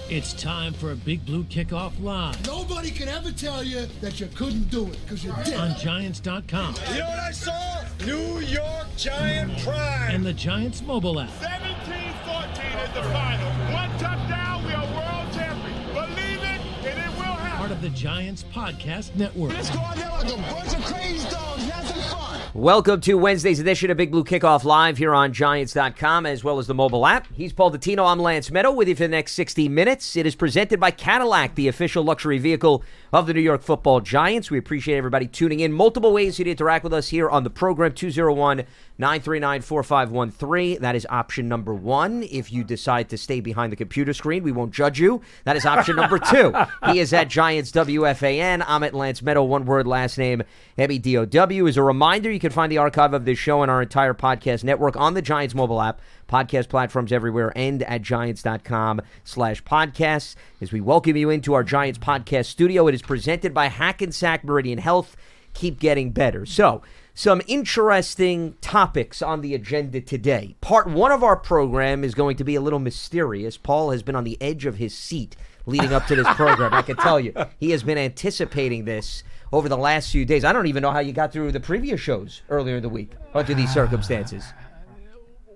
It's time for a Big Blue Kickoff Live. Nobody can ever tell you that you couldn't do it, because you did. On Giants.com. You know what I saw? New York Giant pride. And the Giants mobile app. 17-14 is the final. One touchdown, we are world champions. Believe it, and it will happen. Part of the Giants Podcast Network. Let's go out there like a bunch of crazy dogs, have some fun. Welcome to Wednesday's edition of Big Blue Kickoff Live here on Giants.com as well as the mobile app. He's Paul Dottino. I'm Lance Medow with you for the next 60 minutes. It is presented by Cadillac, the official luxury vehicle of the New York Football Giants. We appreciate everybody tuning in. Multiple ways you to interact with us here on the program. 201-939-4513. That is option number one. If you decide to stay behind the computer screen, we won't judge you. That is option number two. He is at Giants WFAN. I'm at Lance Medow. One word, last name, Medow. As a reminder, you can find the archive of this show and our entire podcast network on the Giants mobile app, podcast platforms everywhere, and at Giants.com/podcasts. As we welcome you into our Giants podcast studio, it is presented by Hackensack Meridian Health. Keep getting better. So, some interesting topics on the agenda today. Part one of our program is going to be a little mysterious. Paul has been on the edge of his seat leading up to this program. I can tell you, he has been anticipating this over the last few days. I don't even know how you got through the previous shows earlier in the week under these circumstances.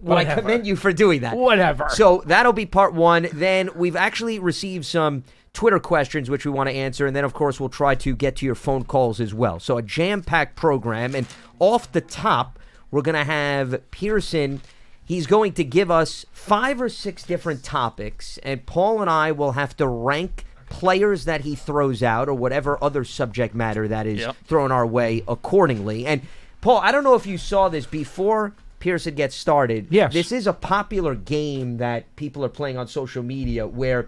But I commend you for doing that. Whatever. So that'll be part one. Then we've actually received some Twitter questions which we want to answer. And then, of course, we'll try to get to your phone calls as well. So a jam-packed program. And off the top, we're going to have Pearson. He's going to give us 5 or 6 different topics. And Paul and I will have to rank players that he throws out or whatever other subject matter that is thrown our way accordingly. And, Paul, I don't know if you saw this before Pearson gets started. Yes. This is a popular game that people are playing on social media where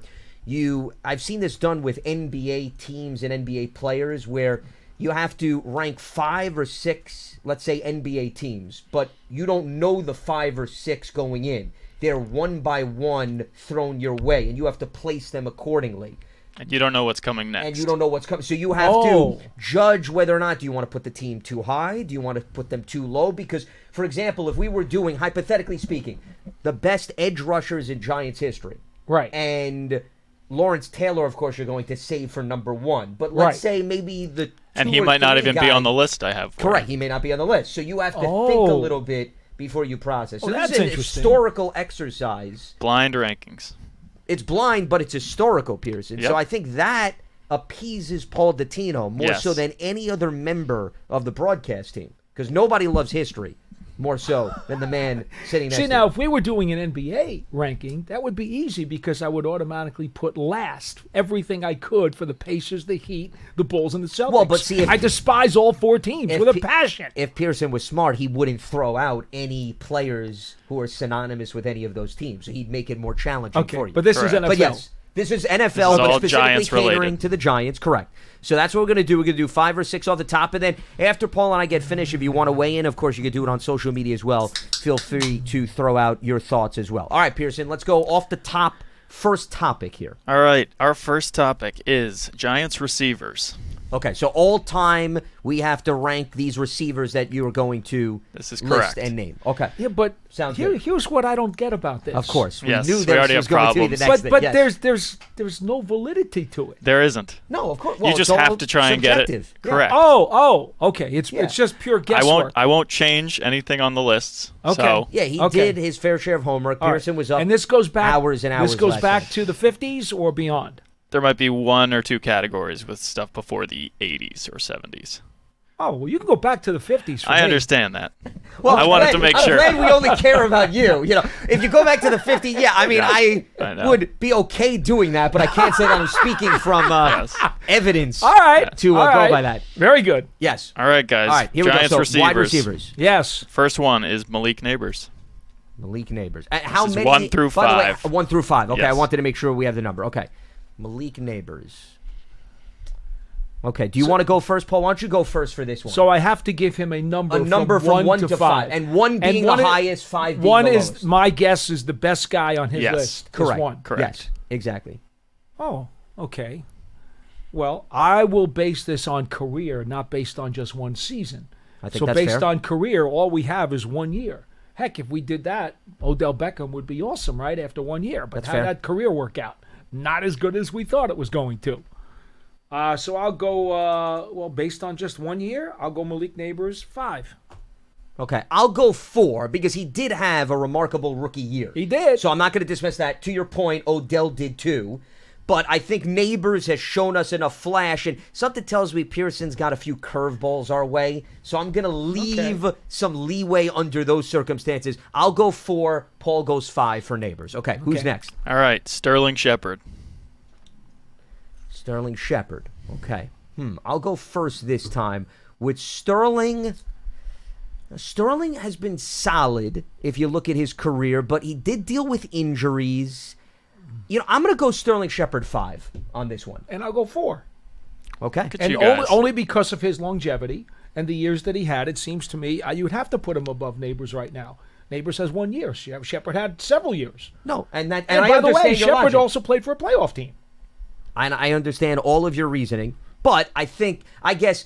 I've seen this done with NBA teams and NBA players where you have to rank 5 or 6, let's say, NBA teams, but you don't know the 5 or 6 going in. They're one by one thrown your way, and you have to place them accordingly. And you don't know what's coming next. And you don't know what's coming. So you have to judge whether or not, do you want to put the team too high? Do you want to put them too low? Because, for example, if we were doing, hypothetically speaking, the best edge rushers in Giants history. Right. And Lawrence Taylor, of course, you're going to save for number one. But let's say maybe the 2 and he might not even be on the list I have for Correct. him. He may not be on the list. So you have to think a little bit before you process. So this that's is an interesting. historical exercise. Blind rankings. It's blind, but it's historical, Pearson. Yep. So I think that appeases Paul Dottino more so than any other member of the broadcast team. Because nobody loves history more so than the man sitting next to now, him. if we were doing an NBA ranking, that would be easy because I would automatically put last everything I could for the Pacers, the Heat, the Bulls, and the Celtics. Well, but see, I despise all 4 teams with a passion. If Pearson was smart, he wouldn't throw out any players who are synonymous with any of those teams. So he'd make it more challenging for you. But this is NFL. But yes, this is NFL, This is but all specifically Giants catering related. to the Giants. Correct. So that's what we're going to do. We're going to do 5 or 6 off the top. And then after Paul and I get finished, if you want to weigh in, of course, you can do it on social media as well. Feel free to throw out your thoughts as well. All right, Pearson, let's go off the top. First topic here. All right, our first topic is Giants receivers. Okay, so all time we have to rank these receivers that you are going to This is list correct. and name. Okay. Yeah, but Sounds good. here's what I don't get about this. Of course. Yes, we knew we this already was have going to be the problems. next But thing. Yes. there's no validity to it. There isn't. No, of course. You Well, just it's all have to try and get it subjective. Yeah. correct. Oh, okay. It's just pure guesswork. I won't change anything on the lists. Okay. So Yeah, he Okay. did his fair share of homework. All right. Pearson was up and this goes back hours and hours. This goes last back night. to the 50s or beyond. there might be 1 or 2 categories with stuff before the 80s or 70s. Oh, well, you can go back to the 50s. For I me. understand that. Well, I wanted to make I'm sure. glad we only care about you. You know, if you go back to the 50s, I I know. would be okay doing that, but I can't say that I'm speaking from evidence All right. to all go right. by that. Very good. Yes. All right, guys. All right, here Giants we go. So, wide receivers. Yes. First one is Malik Neighbors. Malik Neighbors. How This is many? 1 through By the way, 5. 1 through 5. Okay, Yes. I wanted to make sure we have the number. Okay. Malik Neighbors. Okay, do you want to go first, Paul? Why don't you go first for this one? So I have to give him a number from 1 to 5. 5. And 1 being the highest, 5 being one the is, lowest. my guess, is the best guy on his Yes. list. is Correct. 1. Correct. Yes, exactly. Oh, okay. Well, I will base this on career, not based on just one season. I think so that's based fair. on career, all we have is 1 year. Heck, if we did that, Odell Beckham would be awesome, right, after 1 year. But That's how fair. did that career work out? not as good as we thought it was going to. So I'll go, based on just 1 year, I'll go Malik Neighbors 5. Okay, I'll go 4 because he did have a remarkable rookie year. He did. So I'm not going to dismiss that. To your point, Odell did too. But I think Neighbors has shown us enough flash, and something tells me Pearson's got a few curveballs our way. So I'm going to leave some leeway under those circumstances. I'll go 4. Paul goes 5 for Neighbors. Okay, who's next? All right, Sterling Shepard. Sterling Shepard. Okay. I'll go first this time with Sterling. Sterling has been solid if you look at his career, but he did deal with injuries. I'm going to go Sterling Shepard 5 on this one. And I'll go 4. Okay. And only because of his longevity and the years that he had, it seems to me, you would have to put him above Neighbors right now. Neighbors has 1 year. Shepard had several years. No, and I by the way, understand your Shepard logic. also played for a playoff team. And I understand all of your reasoning, but I guess,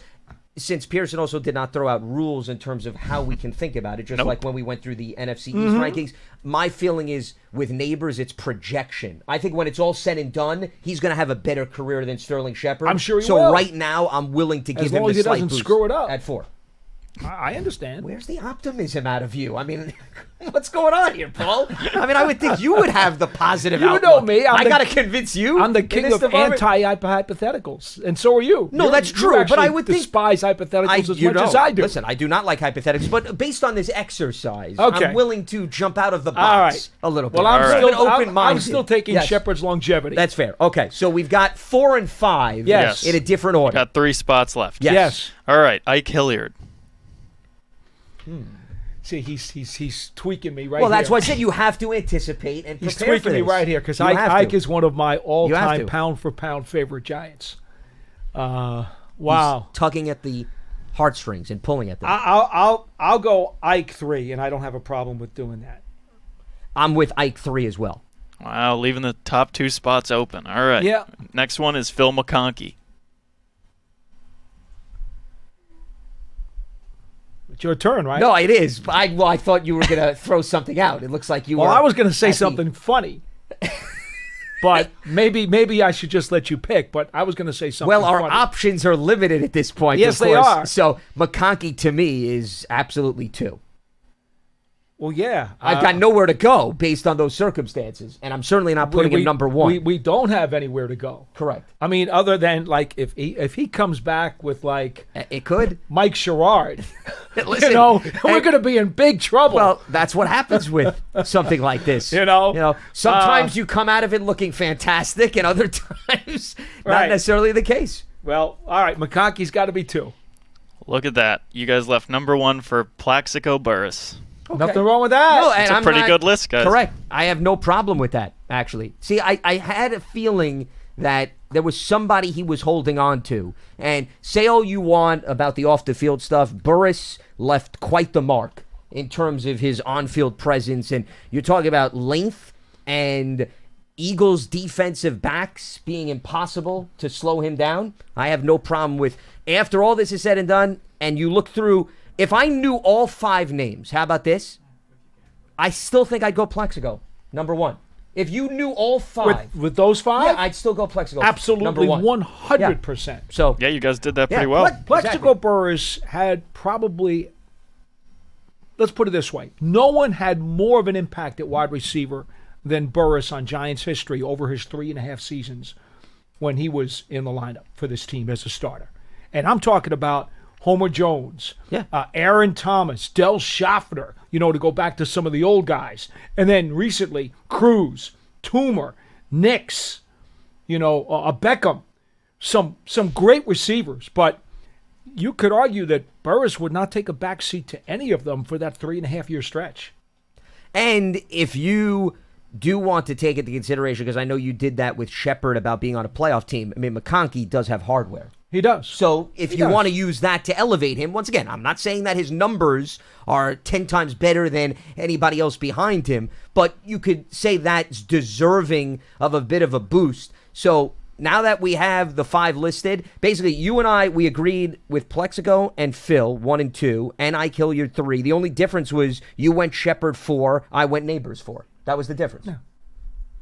since Pearson also did not throw out rules in terms of how we can think about it, just like when we went through the NFC East rankings, my feeling is with Neighbors, it's projection. I think when it's all said and done, he's going to have a better career than Sterling Shepard. I'm sure he will. will. So right now, I'm willing to give him long the as he slight doesn't boost screw it up. at 4. I understand. Where's the optimism out of you? I mean, what's going on here, Paul? I mean, I would think you would have the positive outlook. You know me. I got to convince you. I'm the king of anti-hypotheticals, and so are you. No, that's true, you but I would think despise hypotheticals as much as I do. Listen, I do not like hypotheticals, but based on this exercise, Okay. I'm willing to jump out of the All box right. a little bit. Well, I'm open-minded. still taking Yes. Shepard's longevity. That's fair. Okay, so we've got 4 and 5 Yes. in a different order. Got 3 spots left. Yes. All right, Ike Hilliard. See, he's tweaking me right Well, here. that's why I said you have to anticipate and He's prepare tweaking for me this. right here because You have Ike to. is one of my You have all-time to. pound-for-pound favorite Giants. Wow. He's tugging at the heartstrings and pulling at them. I'll go Ike 3, and I don't have a problem with doing that. I'm with Ike 3 as well. Wow, leaving the top 2 spots open. All right. Yeah. Next one is Phil McConkey. It's your turn, right? No, it is. I thought you were going to throw something out. It looks like you were. Well, I was going to say at the- something funny. But maybe I should just let you pick. But I was going to say something Well, our funny. options are limited at this point. Yes, of they course. are. So McConkey to me is absolutely 2. Well, yeah. I've got nowhere to go based on those circumstances, and I'm certainly not putting him number 1. We don't have anywhere to go. Correct. I mean, other than like if he comes back with like It could. Mike Sherrard, Listen, we're going to be in big trouble. Well, that's what happens with something like this. You know? Sometimes you come out of it looking fantastic, and other times not Right. necessarily the case. Well, all right. McConkey's got to be 2. Look at that. You guys left number 1 for Plaxico Burress. Okay. Nothing wrong with that. No, and It's a I'm pretty not- good list, guys. Correct. I have no problem with that, actually. See, I had a feeling that there was somebody he was holding on to. And say all you want about the off-the-field stuff, Burris left quite the mark in terms of his on-field presence. And you're talking about length and Eagles defensive backs being impossible to slow him down. I have no problem with, after all this is said and done, and you look through, if I knew all 5 names, how about this? I still think I'd go Plexico, number 1. If you knew all 5. With those 5? Yeah, I'd still go Plexico. Absolutely, number 1. 100%. So, Yeah, you guys did that Yeah, pretty well. Plexico Exactly. Burris had probably, let's put it this way, no one had more of an impact at wide receiver than Burris on Giants history over his 3.5 seasons when he was in the lineup for this team as a starter. And I'm talking about Homer Jones, Aaron Thomas, Del Schaffner, to go back to some of the old guys. And then recently, Cruz, Toomer, Nix, Beckham, some great receivers. But you could argue that Burris would not take a backseat to any of them for that 3.5-year stretch. and if you do want to take it into consideration, because I know you did that with Shepard about being on a playoff team, I mean, McConkey does have hardware. He does. So if you want to use that to elevate him, once again, I'm not saying that his numbers are 10 times better than anybody else behind him, but you could say that's deserving of a bit of a boost. So now that we have the 5 listed, basically you and I, we agreed with Plexico and Phil, 1 and 2, and Ike Hilliard 3. The only difference was you went Shepard 4, I went Neighbors 4. That was the difference. Yeah.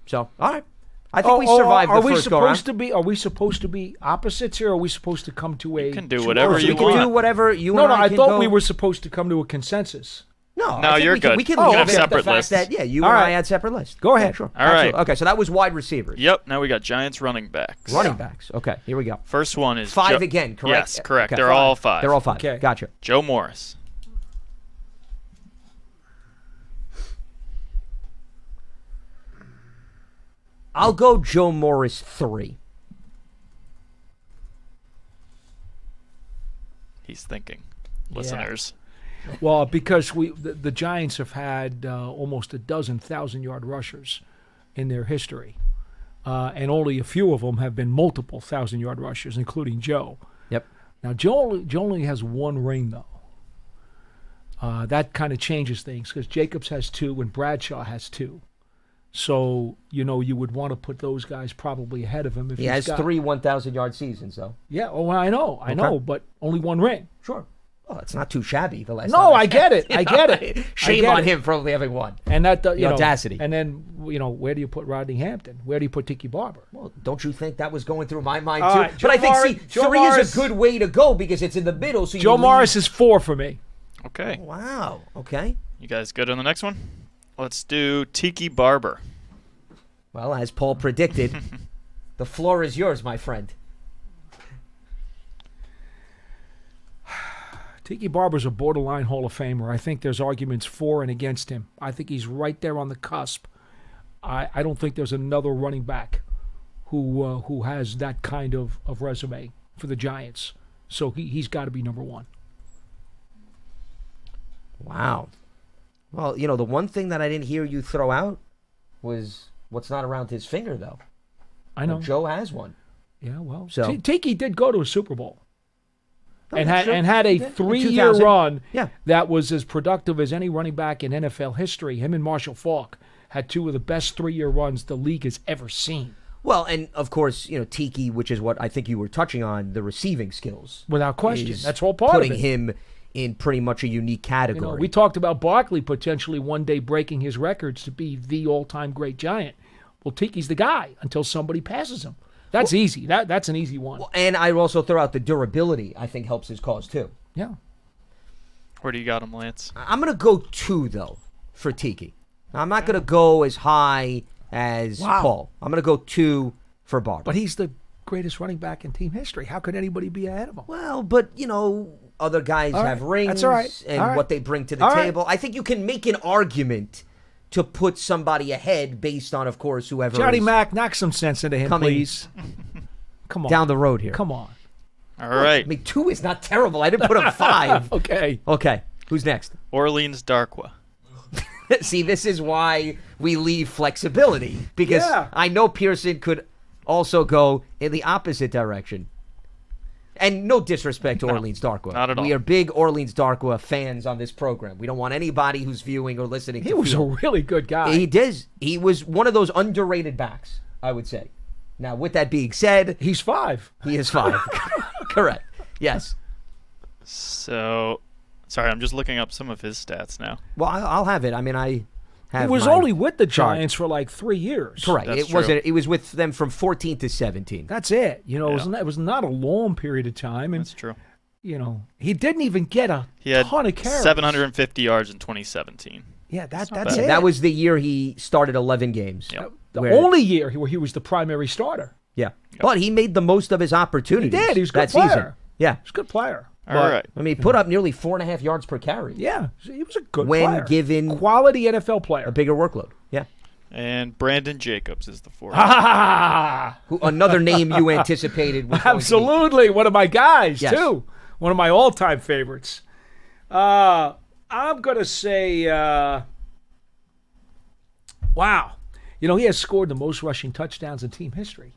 So, all right. I think we survived the first go round. Are we supposed to be opposites here? Or are we supposed to come to a? You can do whatever you We want. can do whatever you No, and no. I I can thought go. we were supposed to come to a consensus. No, No, I think you're we can, good. We can You leave can have it at the separate fact lists. that you All and I right. had separate lists. Go ahead. Yeah, sure. All right. Absolutely. Okay, so that was wide receivers. Yep. Now we got Giants running backs. Running backs. Okay, here we go. First one is 5 again, correct? Yes, correct. Okay. They're all 5. They're all 5. Okay. Gotcha. Joe Morris. I'll go Joe Morris 3. He's thinking. Listeners. Well, because the Giants have had almost a dozen 1,000-yard rushers in their history, and only a few of them have been multiple 1,000-yard rushers, including Joe. Yep. Now, Joe only has 1 ring, though. That kind of changes things because Jacobs has 2 and Bradshaw has 2. So, you would want to put those guys probably ahead of him. If He has got, 3 1,000-yard seasons, though. Yeah, I know, but only 1 ring. Sure. Well, it's not too shabby. The last. No, time I get it. I get it. Shame I get on it. him for only having 1. And that The audacity. And then where do you put Rodney Hampton? Where do you put Tiki Barber? Well, don't you think that was going through my mind All too? right, but I think Joe 3 Morris- is a good way to go because it's in the middle. So Joe you leave- Morris is 4 for me. Okay. Wow. Okay. You guys good on the next one? Let's do Tiki Barber. Well, as Paul predicted, the floor is yours, my friend. Tiki Barber's a borderline Hall of Famer. I think there's arguments for and against him. I think he's right there on the cusp. I don't think there's another running back who has that kind of resume for the Giants. So he's got to be number 1. Wow. Well, the one thing that I didn't hear you throw out was what's not around his finger, though. I know. Joe has one. Yeah, well, So- Tiki did go to a Super Bowl. No, And that's had a true. In 3-year 2000. run Yeah. that was as productive as any running back in NFL history. Him and Marshall Faulk had 2 of the best 3-year runs the league has ever seen. Well, and of course, Tiki, which is what I think you were touching on, the receiving skills. Without question. is That's all part of putting it. him in pretty much a unique category. We talked about Barkley potentially one day breaking his records to be the all-time great Giant. Well, Tiki's the guy until somebody passes him. That's easy. That's an easy one. Well, and I also throw out the durability, I think helps his cause too. Yeah. Where do you got him, Lance? I'm going to go 2, though, for Tiki. I'm not going to go as high as Paul. I'm going to go 2 for Barber. But he's the greatest running back in team history. How could anybody be ahead of him? Well, but, other guys All have right. rings That's all right. and All right. what they bring to the All right. table. I think you can make an argument to put somebody ahead based on, of course, whoever Johnny is Mack, knock some sense into him, coming please. Come on. down the road here. Come on. All right. I mean, 2 is not terrible. I didn't put him 5. Okay. Okay, who's next? Orleans Darkwa. See, this is why we leave flexibility because Yeah. I know Pearson could also go in the opposite direction. And no disrespect to Orleans Darkwa. not at all. We are big Orleans Darkwa fans on this program. We don't want anybody who's viewing or listening He to was a feel. really good guy. He did. He was one of those underrated backs, I would say. Now, with that being said, He's 5. he is 5. Correct. Yes. So, sorry, I'm just looking up some of his stats now. Well, I'll have it. I mean, I have He was my only with the chart. Giants for like 3 years. Correct. That's It wasn't. true. It was with them from 14 to 17. That's it. Yeah. It was not a long period of time. And, That's true. he didn't even get a He had ton of carries. 750 yards in 2017. Yeah, that's not it. bad. That was the year he started 11 games. Yep. the where- only year where he was the primary starter. Yeah. But he made the most of his opportunities. He did. He was a good that player. season. Yeah. He's a good player. All right. I mean, he put up nearly 4.5 yards per carry. Yeah, he was a good When player. given quality NFL player. a bigger workload. Yeah. And Brandon Jacobs is the 4th. Who, another name you anticipated was going to be- Absolutely, one of my guys Yes. too. One of my all-time favorites. I'm gonna say, wow. He has scored the most rushing touchdowns in team history.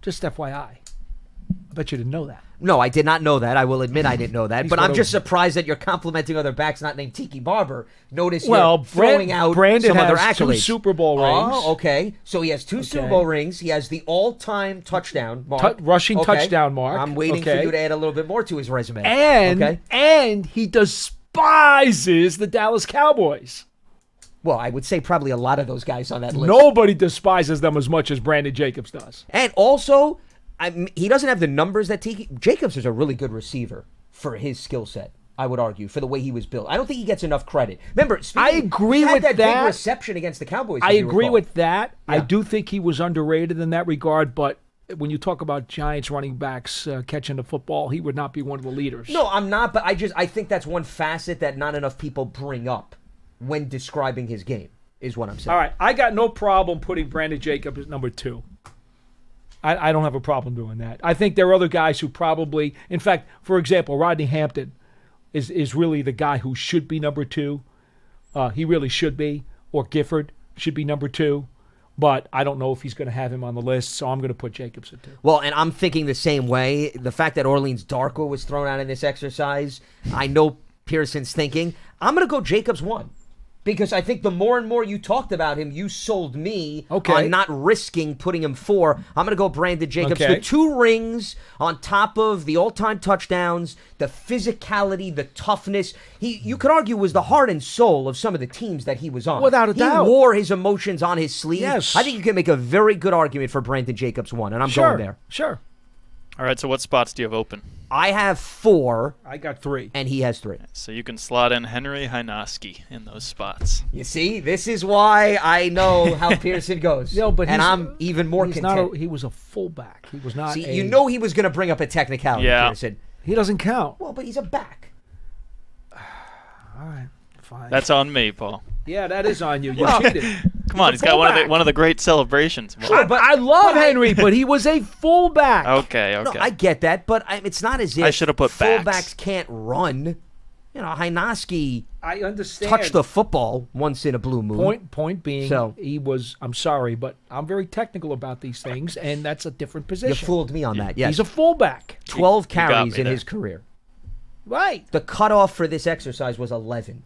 Just FYI. I bet you didn't know that. No, I did not know that. I will admit I didn't know that. He's But one I'm of- just surprised that you're complimenting other backs not named Tiki Barber. Notice Well, you're throwing out Brandon some other has 2 accolades. Super Bowl rings. Oh, okay. So he has 2 Super Bowl rings. He has the all-time touchdown mark. Rushing Okay. touchdown mark. I'm waiting for Okay. you to add a little bit more to his resume. And okay. and he despises the Dallas Cowboys. Well, I would say probably a lot of those guys on that list. Nobody despises them as much as Brandon Jacobs does. And also, he doesn't have the numbers that Tiki. Jacobs is a really good receiver for his skill set, I would argue, for the way he was built. I don't think he gets enough credit. Remember, I agree he had with that that. big reception against the Cowboys. I if you agree recall. with that. Yeah. I do think he was underrated in that regard, but when you talk about Giants running backs catching the football, he would not be one of the leaders. No, I'm not, but I think that's one facet that not enough people bring up when describing his game, is what I'm saying. All right, I got no problem putting Brandon Jacobs at number 2. I don't have a problem doing that. I think there are other guys who probably, in fact, for example, Rodney Hampton is really the guy who should be number 2. He really should be, or Gifford should be number 2. But I don't know if he's going to have him on the list, so I'm going to put Jacobs at 2. Well, and I'm thinking the same way. The fact that Orleans Darkwa was thrown out in this exercise, I know Pearson's thinking, I'm going to go Jacobs 1. Because I think the more and more you talked about him, you sold me on not risking putting him 4. I'm going to go Brandon Jacobs. Okay. The 2 rings on top of the all-time touchdowns, the physicality, the toughness. You could argue was the heart and soul of some of the teams that he was on. Without a doubt. He wore his emotions on his sleeve. Yes. I think you can make a very good argument for Brandon Jacobs 1, and I'm going there. Sure. All right, so what spots do you have open? I have 4, I got 3. and he has 3. So you can slot in Henry Hynoski in those spots. You see, this is why I know how Pearson goes. But and I'm even more he's content. he was a fullback. He was not. See, you know he was going to bring up a technicality, Yeah. Pearson. He doesn't count. Well, but he's a back. All right, fine. That's on me, Paul. Yeah, that is on you. You cheated. Come on, he's got one of the great celebrations. Sure, but I love but Henry, but he was a fullback. Okay. No, I get that, but it's not as if I should have put fullbacks backs. can't run. You know, Hynoski I understand. touched the football once in a blue moon. Point being, So- he was. I'm sorry, but I'm very technical about these things, and that's a different position. You fooled me on that, yes. He's a fullback. 12 You got carries me in there. his career. Right. The cutoff for this exercise was 11.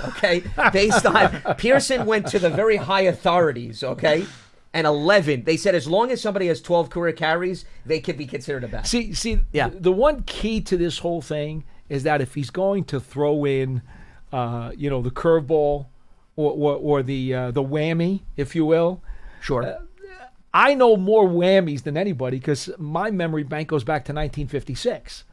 Okay? Based on Pearson went to the very high authorities, okay? And 11. They said as long as somebody has 12 career carries, they can be considered a back. See, Yeah. the one key to this whole thing is that if he's going to throw in, the curveball or the whammy, if you will, Sure. I know more whammies than anybody because my memory bank goes back to 1956.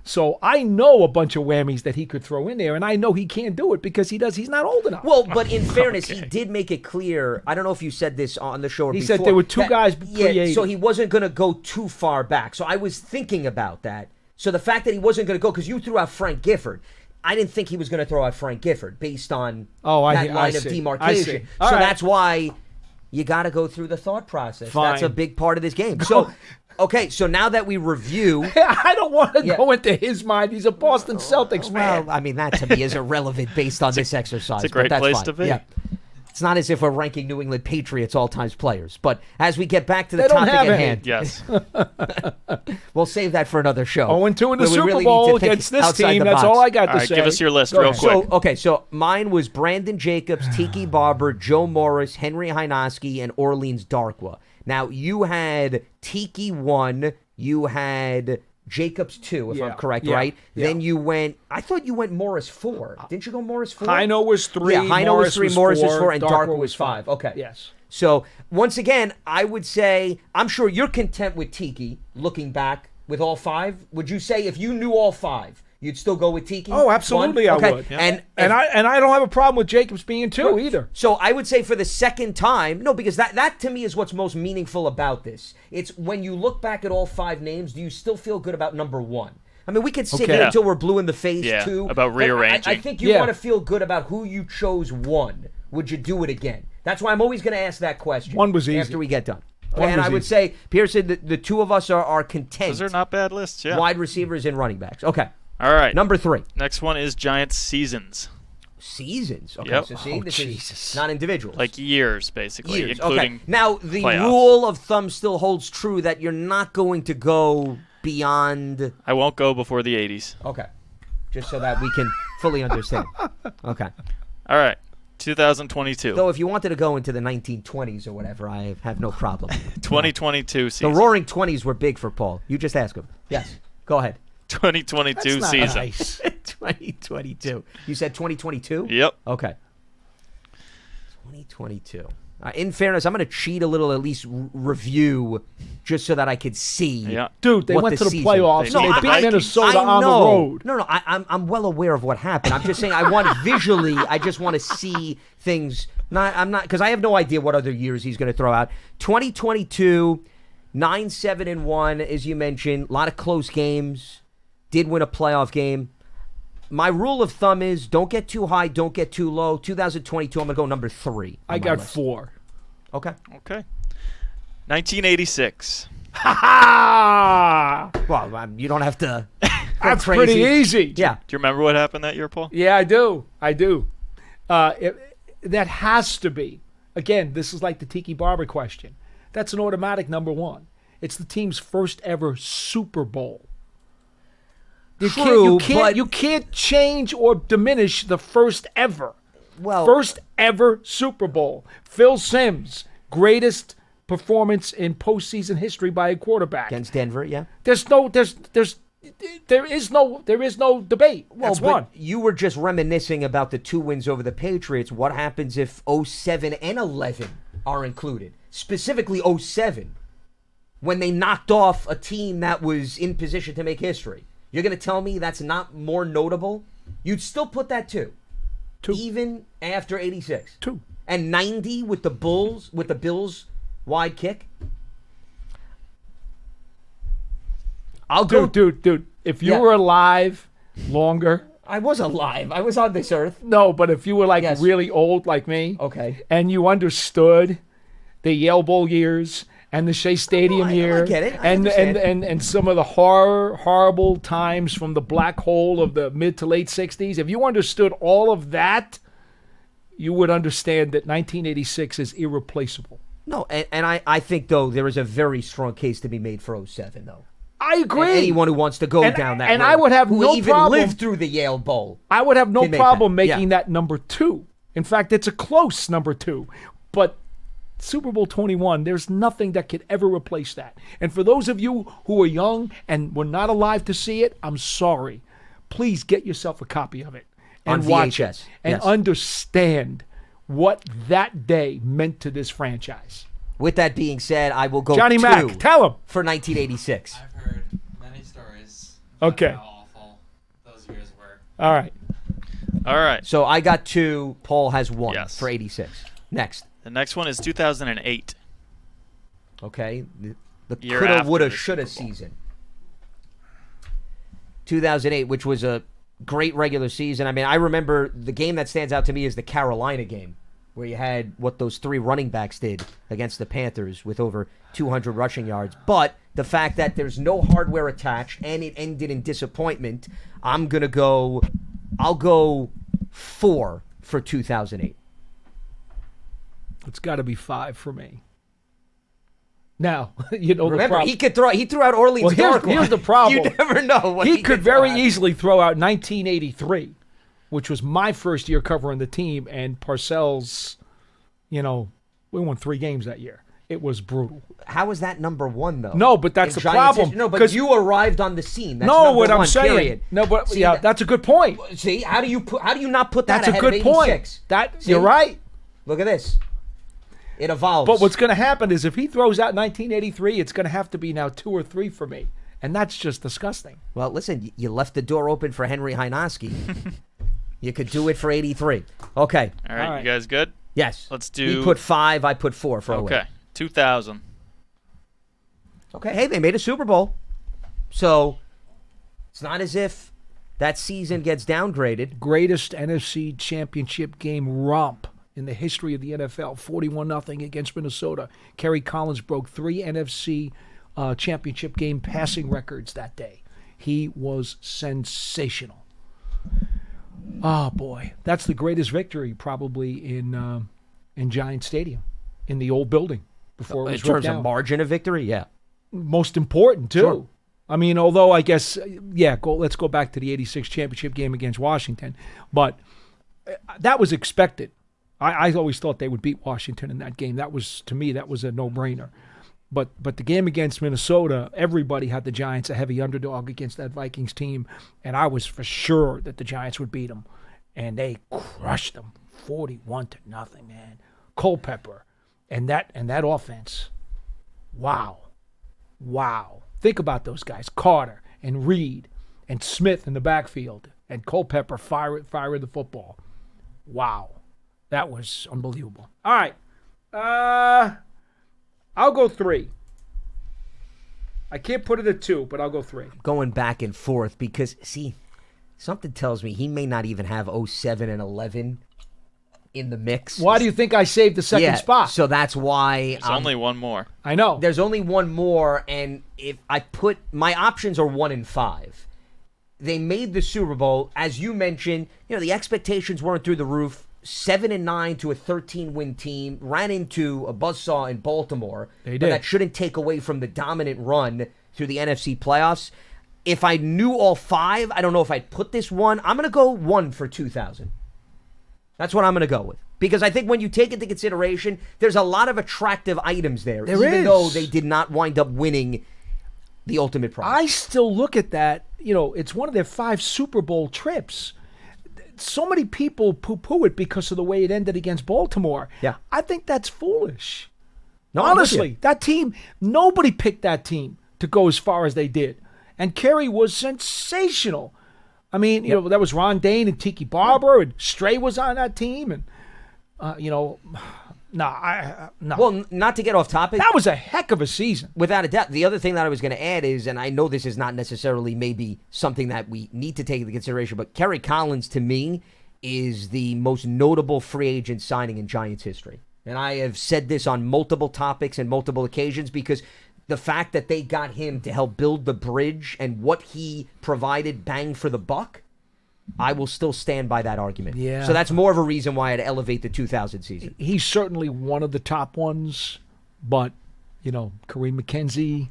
So I know a bunch of whammies that he could throw in there, and I know he can't do it because he's not old enough. Well, but in fairness, he did make it clear. I don't know if you said this on the show or He before. said there were 2 guys Yeah, pre-80. so he wasn't going to go too far back. So I was thinking about that. So the fact that he wasn't going to go, because you threw out Frank Gifford, I didn't think he was going to throw out Frank Gifford based on that line of see. demarcation. All So right. that's why you got to go through the thought process. That's a Fine. big part of this game. So, okay, so now that we review... I don't want to go into his mind. He's a Boston Celtics fan. Well, I mean, that to me is irrelevant based on this exercise. it's a great but that's place fine. to be. Yeah. It's not as if we're ranking New England Patriots all-time players. But as we get back to the They don't topic have at any. hand, Yes. we'll save that for another show. 0-2 in the where we Super really need Bowl to think against this outside team. the That's box. all I got All to right, say. give us your list Go real ahead. quick. So mine was Brandon Jacobs, Tiki Barber, Joe Morris, Henry Hynoski, and Orleans Darkwa. Now, you had Tiki 1, you had Jacobs 2, if Yeah, I'm correct, yeah, right? yeah. Then you went, I thought you went Morris 4. Didn't you go Morris 4? Heino was 3. Yeah, Heino was 3, Morris was 4, and Darkwa was 5. Okay. Yes. So, once again, I would say, I'm sure you're content with Tiki, looking back with all 5. Would you say if you knew all 5, you'd still go with Tiki? Oh, absolutely, I Okay. would. And I don't have a problem with Jacobs being 2 either. So I would say for the second time, no, because that to me is what's most meaningful about this. It's when you look back at all 5 names, do you still feel good about number 1? I mean, we could sit Okay. here until we're blue in the face, Yeah, too. about but I rearranging. think you Yeah. want to feel good about who you chose 1. Would you do it again? That's why I'm always going to ask that question. 1 was easy. After we get done. One And was I would easy. say, Pearson, the 2 of us are content. Those are not bad lists, yeah. Wide receivers and running backs. Okay. All right. Number 3. Next one is Giants seasons. Seasons. Okay, Yep. so see, Oh, this Jesus. is not individuals. Like years, basically, Years. including Okay. Now, the playoffs. rule of thumb still holds true that you're not going to go beyond. I won't go before the 80s. Okay. Just so that we can fully understand. Okay. All right. 2022. Though if you wanted to go into the 1920s or whatever, I have no problem. 2022 The season. Roaring 20s were big for Paul. You just ask him. Yes. Go ahead. 2022 That's not season. nice. 2022. You said 2022? Yep. Okay. 2022. In fairness, I'm going to cheat a little, at least review, just so that I could see. Yeah. Dude, they what went the to the season- playoffs No, and they beat I- Minnesota I on the know. road. No, I'm well aware of what happened. I'm just saying I want visually. I just want to see things. I'm not because I have no idea what other years he's going to throw out. 2022, 9-7-1, as you mentioned, a lot of close games. Did win a playoff game. My rule of thumb is don't get too high, don't get too low. 2022, I'm going to go number 3. I got 4. Okay. Okay. 1986. Ha! Well, you don't have to. That's crazy. pretty easy. Yeah. Do you remember what happened that year, Paul? Yeah, I do. That has to be. Again, this is like the Tiki Barber question. That's an automatic number 1. It's the team's first ever Super Bowl. True, but you can't change or diminish the first ever. well, First ever Super Bowl. Phil Simms, greatest performance in postseason history by a quarterback. against Denver, yeah. There is no debate. That's but one. you were just reminiscing about the 2 wins over the Patriots. What happens if 07 and 11 are included? Specifically 07, when they knocked off a team that was in position to make history. You're going to tell me that's not more notable? You'd still put that 2. 2. Even after 86. 2. And 90 with the Bills wide kick? I'll go. Dude. If you Yeah. were alive longer, I was alive. I was on this earth. no, but if you were like Yes. really old like me, Okay. and you understood the Yale Bowl years and the Shea Stadium I year, get it. I and understand. some of the horrible times from the black hole of the mid to late 60s, if you understood all of that, you would understand that 1986 is irreplaceable. No, and I think, though, there is a very strong case to be made for 07, though. I agree. And anyone who wants to go And- down that and road, I would have who no even problem- lived through the Yale Bowl. I would have no Can make problem that, yeah. making that number 2. In fact, it's a close number 2. But Super Bowl 21, there's nothing that could ever replace that. And for those of you who are young and were not alive to see it, I'm sorry. Please get yourself a copy of it and On watch VHS, it and yes. understand what that day meant to this franchise. With that being said, I will go Johnny 2 Mac, tell him. for 1986. I've heard many stories Okay. about how awful those years were. All right. All right. So I got 2. Paul has 1 Yes. for 86. Next. The next one is 2008. Okay. The Year coulda, after woulda, the shoulda Super Bowl. season. 2008, which was a great regular season. I mean, I remember the game that stands out to me is the Carolina game, where you had what those 3 running backs did against the Panthers with over 200 rushing yards. But the fact that there's no hardware attached and it ended in disappointment, I'll go 4 for 2008. It's got to be 5 for me. Now, you know, Remember, the problem. he threw out Orleans Well, Dark here's Line. the problem. You never know what He could throw very out. easily throw out 1983, which was my first year covering the team, and Parcells, we won 3 games that year. It was brutal. How is that number 1 though? No, but that's In the Giants problem. history? No, but 'Cause- you arrived on the scene. That's No, number what I'm 1, saying. period. No, but See, yeah, that's a good point. See, how do you not put that That's a ahead good of point. 86? See? You're right. Look at this. It evolves. But what's going to happen is if he throws out 1983, it's going to have to be now 2 or 3 for me, and that's just disgusting. Well, listen, you left the door open for Henry Hynoski. You could do it for 83. Okay. All right, All right. you guys good? Yes. Let's do. He put 5, I put 4 for Okay, 08. 2000. Okay, hey, they made a Super Bowl. So it's not as if that season gets downgraded. Greatest NFC championship game romp in the history of the NFL, 41-0 against Minnesota. Kerry Collins broke 3 NFC championship game passing records that day. He was sensational. Oh, boy. That's the greatest victory probably in Giant Stadium, in the old building before it In was ripped terms down. of margin of victory, yeah. Most important, too. Sure. I mean, although I guess, let's go back to the 86 championship game against Washington. But that was expected. I always thought they would beat Washington in that game. To me, that was a no-brainer. But the game against Minnesota, everybody had the Giants a heavy underdog against that Vikings team, and I was for sure that the Giants would beat them. And they crushed them, 41-0, man. Culpepper, and that offense. Wow. Think about those guys: Carter and Reed and Smith in the backfield, and Culpepper firing the football. Wow, that was unbelievable. All right, I'll go 3. I can't put it at 2, but I'll go 3. Going back and forth because, see, something tells me he may not even have 07 and 11 in the mix. Why do you think I saved the second spot? So that's why There's only one more. I know. there's only one more, and if I put my options are 1 and 5. They made the Super Bowl, as you mentioned. The expectations weren't through the roof. 7 and 9 to a 13-win team, ran into a buzzsaw in Baltimore. They But did. that shouldn't take away from the dominant run through the NFC playoffs. If I knew all 5, I don't know if I'd put this one. I'm going to go 1 for 2000. That's what I'm going to go with. Because I think when you take into consideration, there's a lot of attractive items there. There even is. though they did not wind up winning the ultimate prize. I still look at that. It's one of their 5 Super Bowl trips. So many people poo-poo it because of the way it ended against Baltimore. Yeah. I think that's foolish. No, I'm with Honestly, you. that team, nobody picked that team to go as far as they did. And Kerry was sensational. I mean, that was Ron Dane and Tiki Barber, and Stray was on that team. And, no. Well, not to get off topic. That was a heck of a season. Without a doubt. The other thing that I was going to add is, and I know this is not necessarily maybe something that we need to take into consideration, but Kerry Collins, to me, is the most notable free agent signing in Giants history. And I have said this on multiple topics and multiple occasions because the fact that they got him to help build the bridge and what he provided bang for the buck, I will still stand by that argument. Yeah. So that's more of a reason why I'd elevate the 2000 season. He's certainly one of the top ones, but, Kareem McKenzie,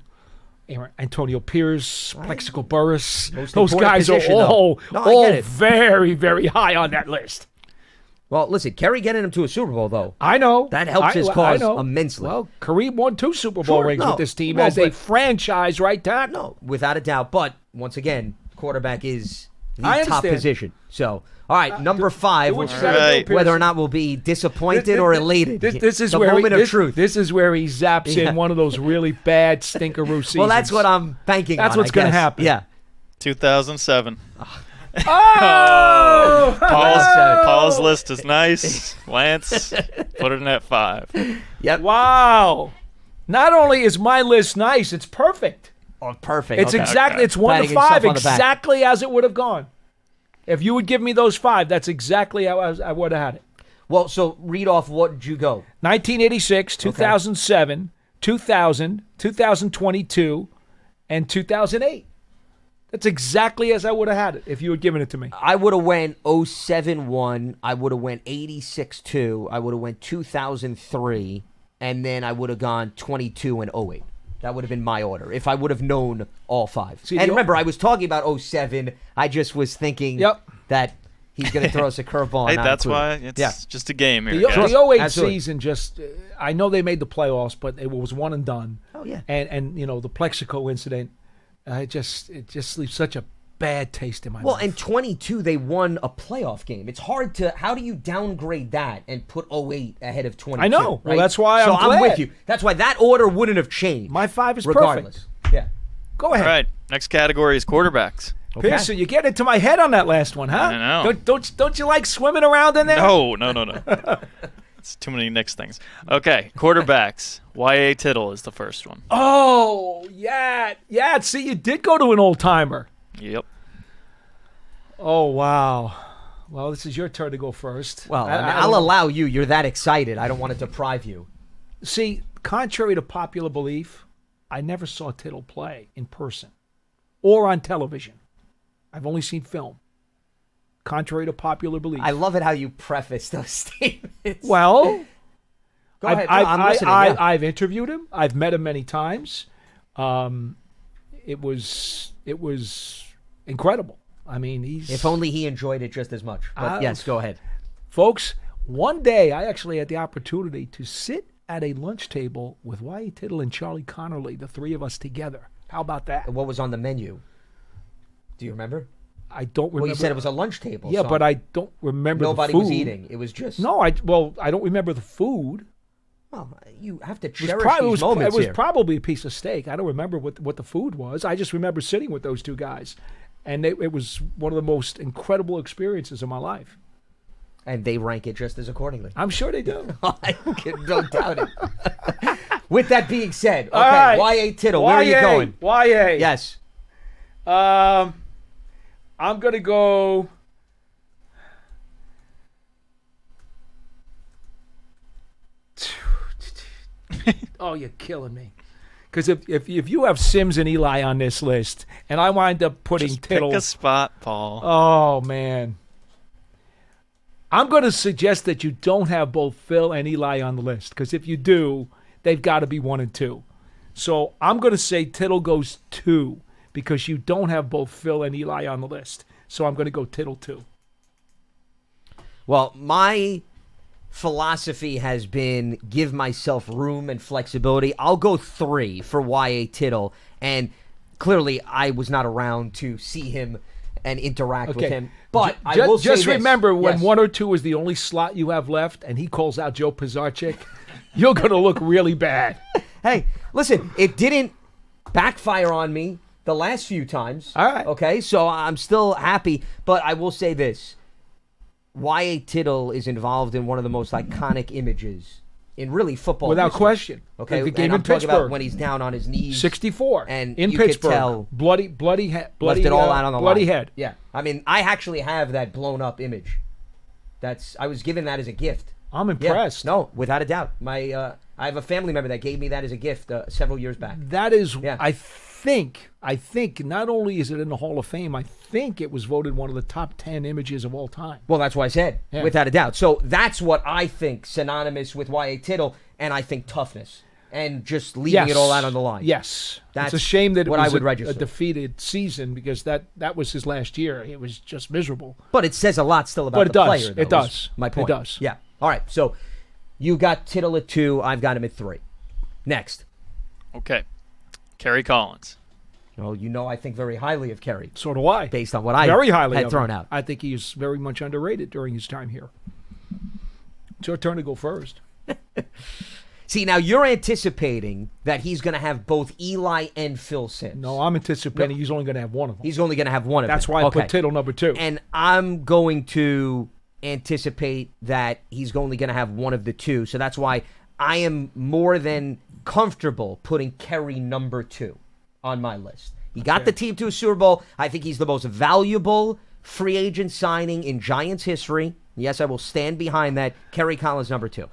Antonio Pierce, Plexico Burris, Most those important guys are position, though. all No, I get it. very, very high on that list. Well, listen, Kerry getting him to a Super Bowl, though. I know. That helps his I cause know. immensely. Well, Kareem won 2 Super Bowl Sure, rings no. with this team No, as a but- franchise right tackle. No, without a doubt. But once again, quarterback is the I top understand. position. So, all right, number 5, do what which you gotta do, Right. Pierce. whether or not we'll be disappointed or elated. This is the where moment he, of truth. This is where he zaps Yeah. in one of those really bad stinkeroo seasons. Well, that's what I'm banking on. That's what's going gonna to happen. Yeah. 2007. Oh! Paul's list is nice. Lance, put it in at 5. Yep. Wow. Not only is my list nice, it's perfect. Oh, perfect. It's Okay. exactly, it's 1 Patting to himself 5, on the back. exactly as it would have gone. If you would give me those 5, that's exactly how I would have had it. Well, so read off what did you go? 1986, 2007, 2000, 2022, and 2008. That's exactly as I would have had it if you had given it to me. I would have went 07-1. I would have went 86-2. I would have went 2003. And then I would have gone 22 and 08. That would have been my order if I would have known all 5. See, and the- remember, I was talking about 07. I just was thinking that he's going to throw us a curveball. Hey, and not that's include why it. it's just a game here, The, guys. the 08 Absolutely. season just, I know they made the playoffs, but it was one and done. Oh, yeah. And the Plexico incident, it just leaves such a bad taste in my Well, mouth. in 22, they won a playoff game. It's hard to, how do you downgrade that and put 08 ahead of 22? I know. Well, right? that's why so I'm glad. with you. That's why that order wouldn't have changed. My 5 is regardless. perfect. Yeah. Go ahead. All right, next category is quarterbacks. Pearson, you get into my head on that last one, huh? I know. Don't you like swimming around in there? No. It's too many Knicks things. Okay, quarterbacks. Y.A. Tittle is the first one. Oh, yeah. Yeah, see, you did go to an old-timer. Yep. Oh, wow. Well, this is your turn to go first. Well, I I'll don't- allow you. You're that excited. I don't want to deprive you. See, contrary to popular belief, I never saw Tittle play in person or on television. I've only seen film. Contrary to popular belief. I love it how you preface those statements. Well, Go ahead. No, I'm listening. Yeah. I've interviewed him. I've met him many times. It was incredible. I mean, he's If only he enjoyed it just as much. But yes, go ahead. folks. One day, I actually had the opportunity to sit at a lunch table with Y.A. Tittle and Charlie Connerly, the three of us together. How about that? What was on the menu? Do you remember? I don't remember. Well, you said it was a lunch table. Yeah, so but I don't remember nobody the food. was eating. It was just No, I don't remember the food. Well, you have to It cherish was, these moments it was here. probably a piece of steak. I don't remember what the food was. I just remember sitting with those two guys, and it was one of the most incredible experiences of my life. And they rank it just as accordingly. I'm sure they do. I don't doubt it. With that being said, okay, All right. Y.A. Tittle, where are you going? YA. Yes. I'm gonna go. Oh, you're killing me. Because if you have Sims and Eli on this list, and I wind up putting Just Tittle, pick a spot, Paul. oh man, I'm going to suggest that you don't have both Phil and Eli on the list. Because if you do, they've got to be 1 and 2. So I'm going to say Tittle goes 2 because you don't have both Phil and Eli on the list. So I'm going to go Tittle 2. Well, my philosophy has been give myself room and flexibility. I'll go 3 for Y.A. Tittle. And clearly, I was not around to see him and interact with him. But I will say just this. remember when Yes. 1 or 2 is the only slot you have left and he calls out Joe Pisarcik, you're going to look really bad. Hey, listen, it didn't backfire on me the last few times. All right. Okay, so I'm still happy. But I will say this. Y.A. Tittle is involved in one of the most iconic images in really football Without history. question. Okay, The and game I'm in talking about Pittsburgh. when he's down on his knees. 64 And in you could Pittsburgh. tell bloody left it all out on the bloody line. head. Yeah, I mean, I actually have that blown up image. I was given that as a gift. I'm Yeah, impressed. no, without a doubt. I have a family member that gave me that as a gift several years back. That is, Yeah. I think not only is it in the Hall of Fame, I think it was voted one of the top 10 images of all time. Well, that's why I said, Yeah. without a doubt. So that's what I think synonymous with Y.A. Tittle, and I think toughness and just leaving it all out on the line. Yes. That's it's a shame that it what was I would a register. defeated season because that was his last year. It was just miserable. But it says a lot still about But it the does. player. Though, It does. is my point. It does. Yeah. All right. So you got Tittle at 2. I've got him at 3. Next. Okay. Kerry Collins. Well, you know I think very highly of Kerry So do I. based on what I Very highly had of thrown him. out. I think he's very much underrated during his time here. It's your turn to go first. See, now you're anticipating that he's going to have both Eli and Phil Simms. No, I'm anticipating he's only going to have one of them. He's only going to have one of them. That's why I Okay. put Tittle number 2. And I'm going to anticipate that he's only going to have one of the 2. So that's why I am more than comfortable putting Kerry number 2 on my list. He got the team to a Super Bowl. I think he's the most valuable free agent signing in Giants history. Yes, I will stand behind that. Kerry Collins number 2.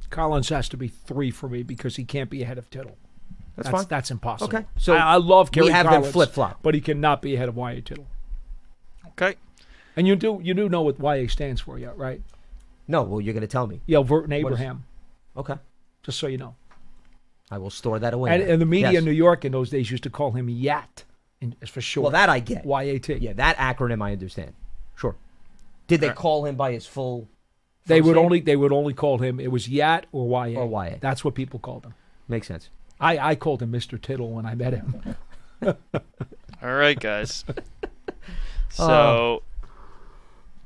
Collins has to be 3 for me because he can't be ahead of Tittle. That's fine. That's impossible. Okay. So I love Kerry we have them Collins, flip-flop. but he cannot be ahead of Y.A. Tittle. Okay. And you do know what Y.A. stands for, yeah, right? No, well, you're going to tell me. Yeah, Verton Abraham. Okay. Just so you know. I will store that away. And the media Yes. in New York in those days used to call him YAT, for short. Well, that I get. YAT. Yeah, that acronym I understand. Sure. Did they All right. call him by his full They first would name? only call him. It was YAT or YA. Or YA. That's what people called him. Makes sense. I called him Mr. Tittle when I met him. All right, guys. So,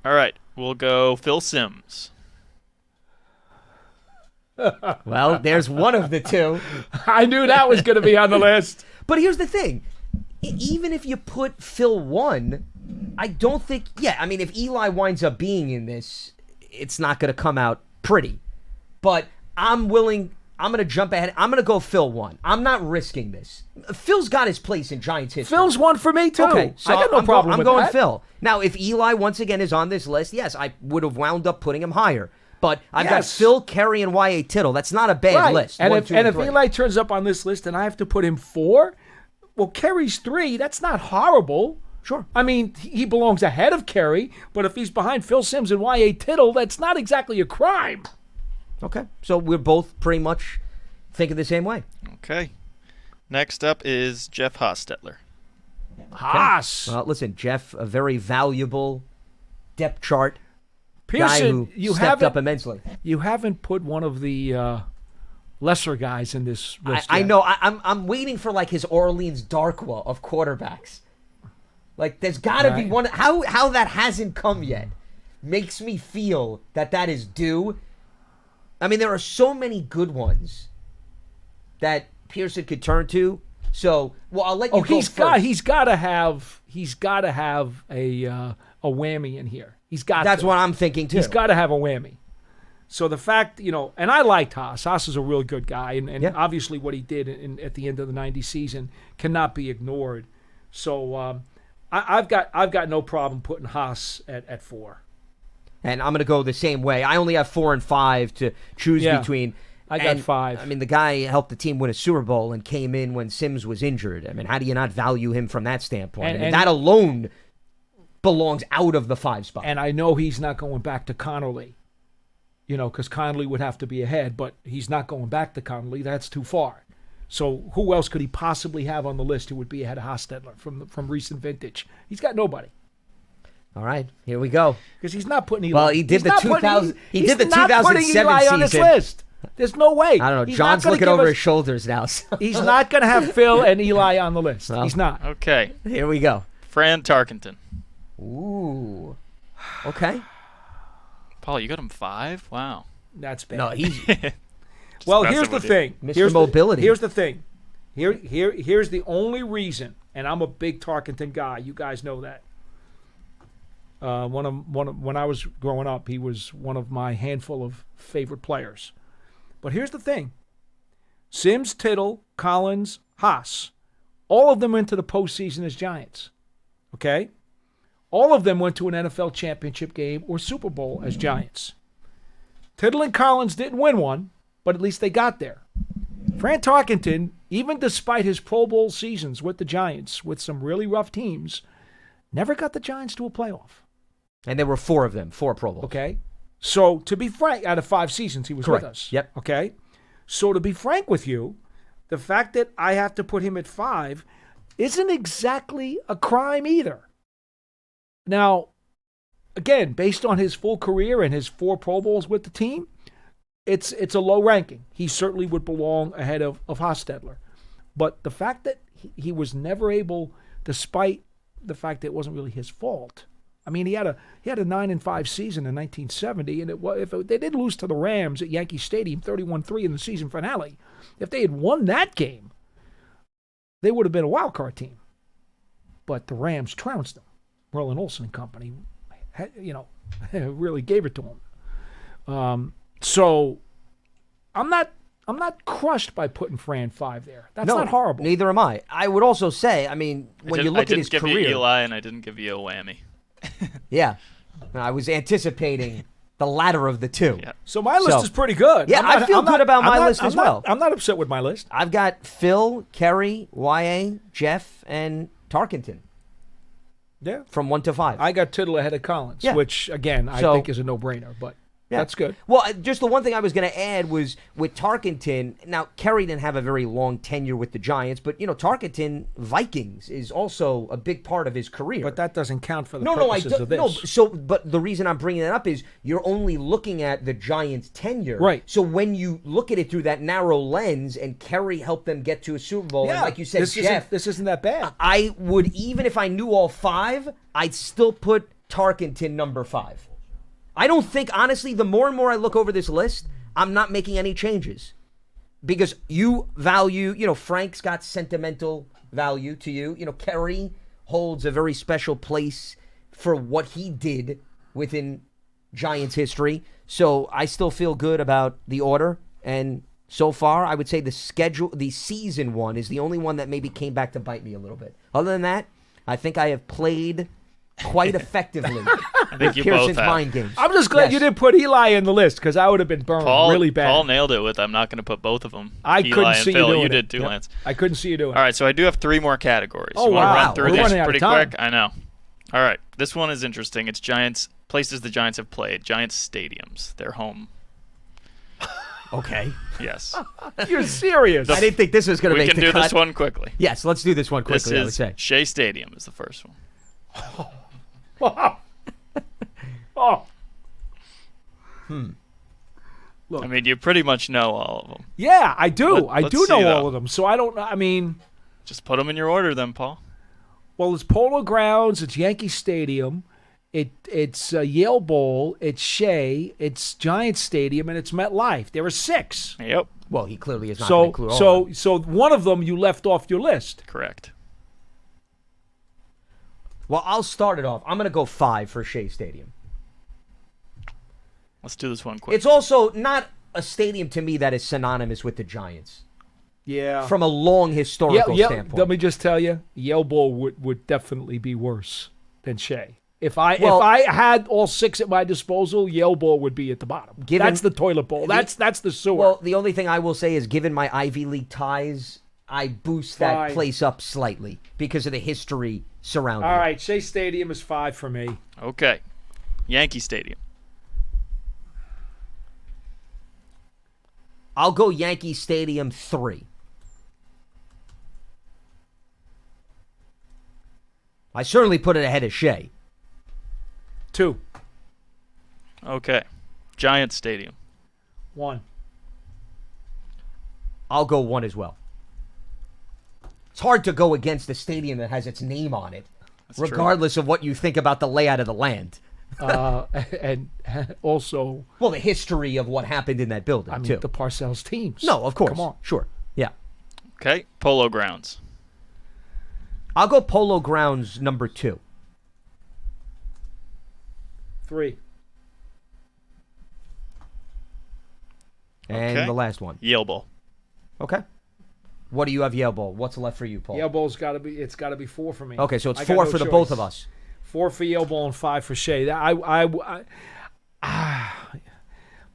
all right, we'll go Phil Simms. Well, there's one of the 2. I knew that was going to be on the list. But here's the thing. Even if you put Phil 1, I don't think... Yeah, I mean, if Eli winds up being in this, it's not going to come out pretty. But I'm willing... I'm going to jump ahead. I'm going to go Phil 1. I'm not risking this. Phil's got his place in Giants history. Phil's 1 for me, too. Okay, so I got no I'm problem I'm with going that. Phil. Now, if Eli once again is on this list, yes, I would have wound up putting him higher. But I've got Yes. Phil, Kerry, and Y.A. Tittle. That's not a bad Right. list. And 1, if 2, and if 3. Eli turns up on this list and I have to put him 4, well, Kerry's 3. That's not horrible. Sure. I mean, he belongs ahead of Kerry, but if he's behind Phil Simms and Y.A. Tittle, that's not exactly a crime. Okay, so we're both pretty much thinking the same way. Okay. Next up is Jeff Hostetler. Haas. Well, listen, Jeff, a very valuable depth chart guy Pearson, who you stepped haven't up immensely. you haven't put one of the lesser guys in this list. I yet. know. I'm waiting for like his Orleans Darkwa of quarterbacks. Like there's got to be Right. one. How that hasn't come yet makes me feel that is due. I mean, there are so many good ones that Pearson could turn to. So, well, I'll let you go first. He's got to have a whammy in here. That's what I'm thinking too. He's got to have a whammy. So the fact, and I liked Haas. Haas is a really good guy, and obviously what he did at the end of the '90 season cannot be ignored. So I've got no problem putting Haas at 4. And I'm going to go the same way. I only have 4 and 5 to choose between. I got 5. I mean, the guy helped the team win a Super Bowl and came in when Sims was injured. I mean, how do you not value him from that standpoint? And that alone belongs out of the 5 spot. And I know he's not going back to Connolly, because Connolly would have to be ahead, but he's not going back to Connolly. That's too far. So who else could he possibly have on the list who would be ahead of Hostetler from recent vintage? He's got nobody. All right, here we go. Because he's not putting Eli. Well, he did the 2000. He did the He's not 2007 putting Eli season on his list. There's no way. I don't know. He's John's not gonna looking give over us- his shoulders now. So. He's not going to have Phil and Eli on the list. Well. He's not. Okay. Here we go. Fran Tarkenton. Ooh. Okay. Paul, you got him 5? Wow. That's bad. No, he's Well, messing here's the with you. thing. Mr. Mobility. Here's the thing. Here's the only reason, and I'm a big Tarkenton guy. You guys know that. When I was growing up, he was one of my handful of favorite players. But here's the thing: Sims, Tittle, Collins, Haas, all of them went to the postseason as Giants. Okay, all of them went to an NFL championship game or Super Bowl as Giants. Tittle and Collins didn't win one, but at least they got there. Fran Tarkenton, even despite his Pro Bowl seasons with the Giants, with some really rough teams, never got the Giants to a playoff. and there were 4 of them, 4 Pro Bowls. Okay? So, to be frank, out of 5 seasons, he was Correct. with us. Yep. Okay? So, to be frank with you, the fact that I have to put him at 5 isn't exactly a crime either. Now, again, based on his full career and his 4 Pro Bowls with the team, it's a low ranking. He certainly would belong ahead of Hostetler. But the fact that he was never able, despite the fact that it wasn't really his fault. I mean, he had a 9-5 season in 1970, and if they did lose to the Rams at Yankee Stadium 31-3 in the season finale, if they had won that game, they would have been a wild card team. But the Rams trounced them. Merlin Olsen and company, really gave it to them. So I'm not crushed by putting Fran 5 there. That's not horrible. Neither am I. I would also say, I mean, when you look at his I didn't give career, you Eli, and I didn't give you a whammy. yeah, I was anticipating the latter of the two. Yeah. So my list So- is pretty good. Yeah, I feel good about my list as well. I'm not upset with my list. I've got Phil, Kerry, YA, Jeff, and Tarkenton Yeah. from 1 to 5. I got Tittle ahead of Collins, Yeah. which, again, I So- think is a no-brainer, but that's good. Well, just the one thing I was going to add was with Tarkenton. Now, Kerry didn't have a very long tenure with the Giants, but, Tarkenton, Vikings, is also a big part of his career. But that doesn't count for the I purposes don't. of this. No, but the reason I'm bringing that up is you're only looking at the Giants' tenure. Right. So when you look at it through that narrow lens, and Kerry helped them get to a Super Bowl, and like you said, Jeff, this isn't that bad. I would, even if I knew all 5, I'd still put Tarkenton number 5. I don't think, honestly, the more and more I look over this list, I'm not making any changes. Because you value, Frank's got sentimental value to you. Kerry holds a very special place for what he did within Giants history. So I still feel good about the order. And so far, I would say the season one is the only one that maybe came back to bite me a little bit. Other than that, I think I have played quite effectively. I think you Pearson's both have. mind games. I'm just glad Yes. you didn't put Eli in the list because I would have been burned really bad. Paul nailed it with I'm not going to put both of them. I Eli couldn't and see Phil. you doing You it. did too, Yep. Lance. I couldn't see you doing it. All right, so I do have 3 more categories. Oh, You want to wow. run through We're these running out of pretty time. quick? I know. All right, this one is interesting. It's places the Giants have played. Giants stadiums, their home. Okay. Yes. You're serious. I didn't think this was going to We make can the do cut. this one quickly. Yes, let's do this one This quickly, I would is say. Shea Stadium is the first one. Oh. I mean, you pretty much know all of them. Yeah, I do. I Let's do see, know though. all of them. So I don't know. I mean, Just put them in your order then, Paul. well, it's Polo Grounds, it's Yankee Stadium, it's Yale Bowl, it's Shea, it's Giants Stadium, and it's MetLife. There are 6. Yep, Well, he clearly is not going to include all of them. So one of them you left off your list. correct. Well, I'll start it off. I'm going to go 5 for Shea Stadium. Let's do this one quick. It's also not a stadium to me that is synonymous with the Giants Yeah. from a long historical standpoint. Let me just tell you, Yale Bowl would definitely be worse than Shea. If I had all 6 at my disposal, Yale Bowl would be at the bottom. That's the toilet bowl. That's the sewer. Well, the only thing I will say is, given my Ivy League ties, I boost that Fine. place up slightly because of the history surrounding all it. right, Shea Stadium is 5 for me. Okay. Yankee Stadium. I'll go Yankee Stadium 3. I certainly put it ahead of Shea. 2. Okay. Giants Stadium. 1. I'll go 1 as well. It's hard to go against a stadium that has its name on it, true. regardless of what you think about the layout of the land. And also, Well, the history of what happened in that building, I mean, too. the Parcells teams. No, of course. Come on. Sure. Yeah. Okay. Polo Grounds. I'll go Polo Grounds number 2. 3. And Okay. the last one. Yale Bowl. Okay. What do you have Yale Bowl? What's left for you, Paul? Yale Bowl's got to be 4 for me. Okay, so it's I got 4 no for the choice. both of us. 4 for Yale Bowl and 5 for Shea.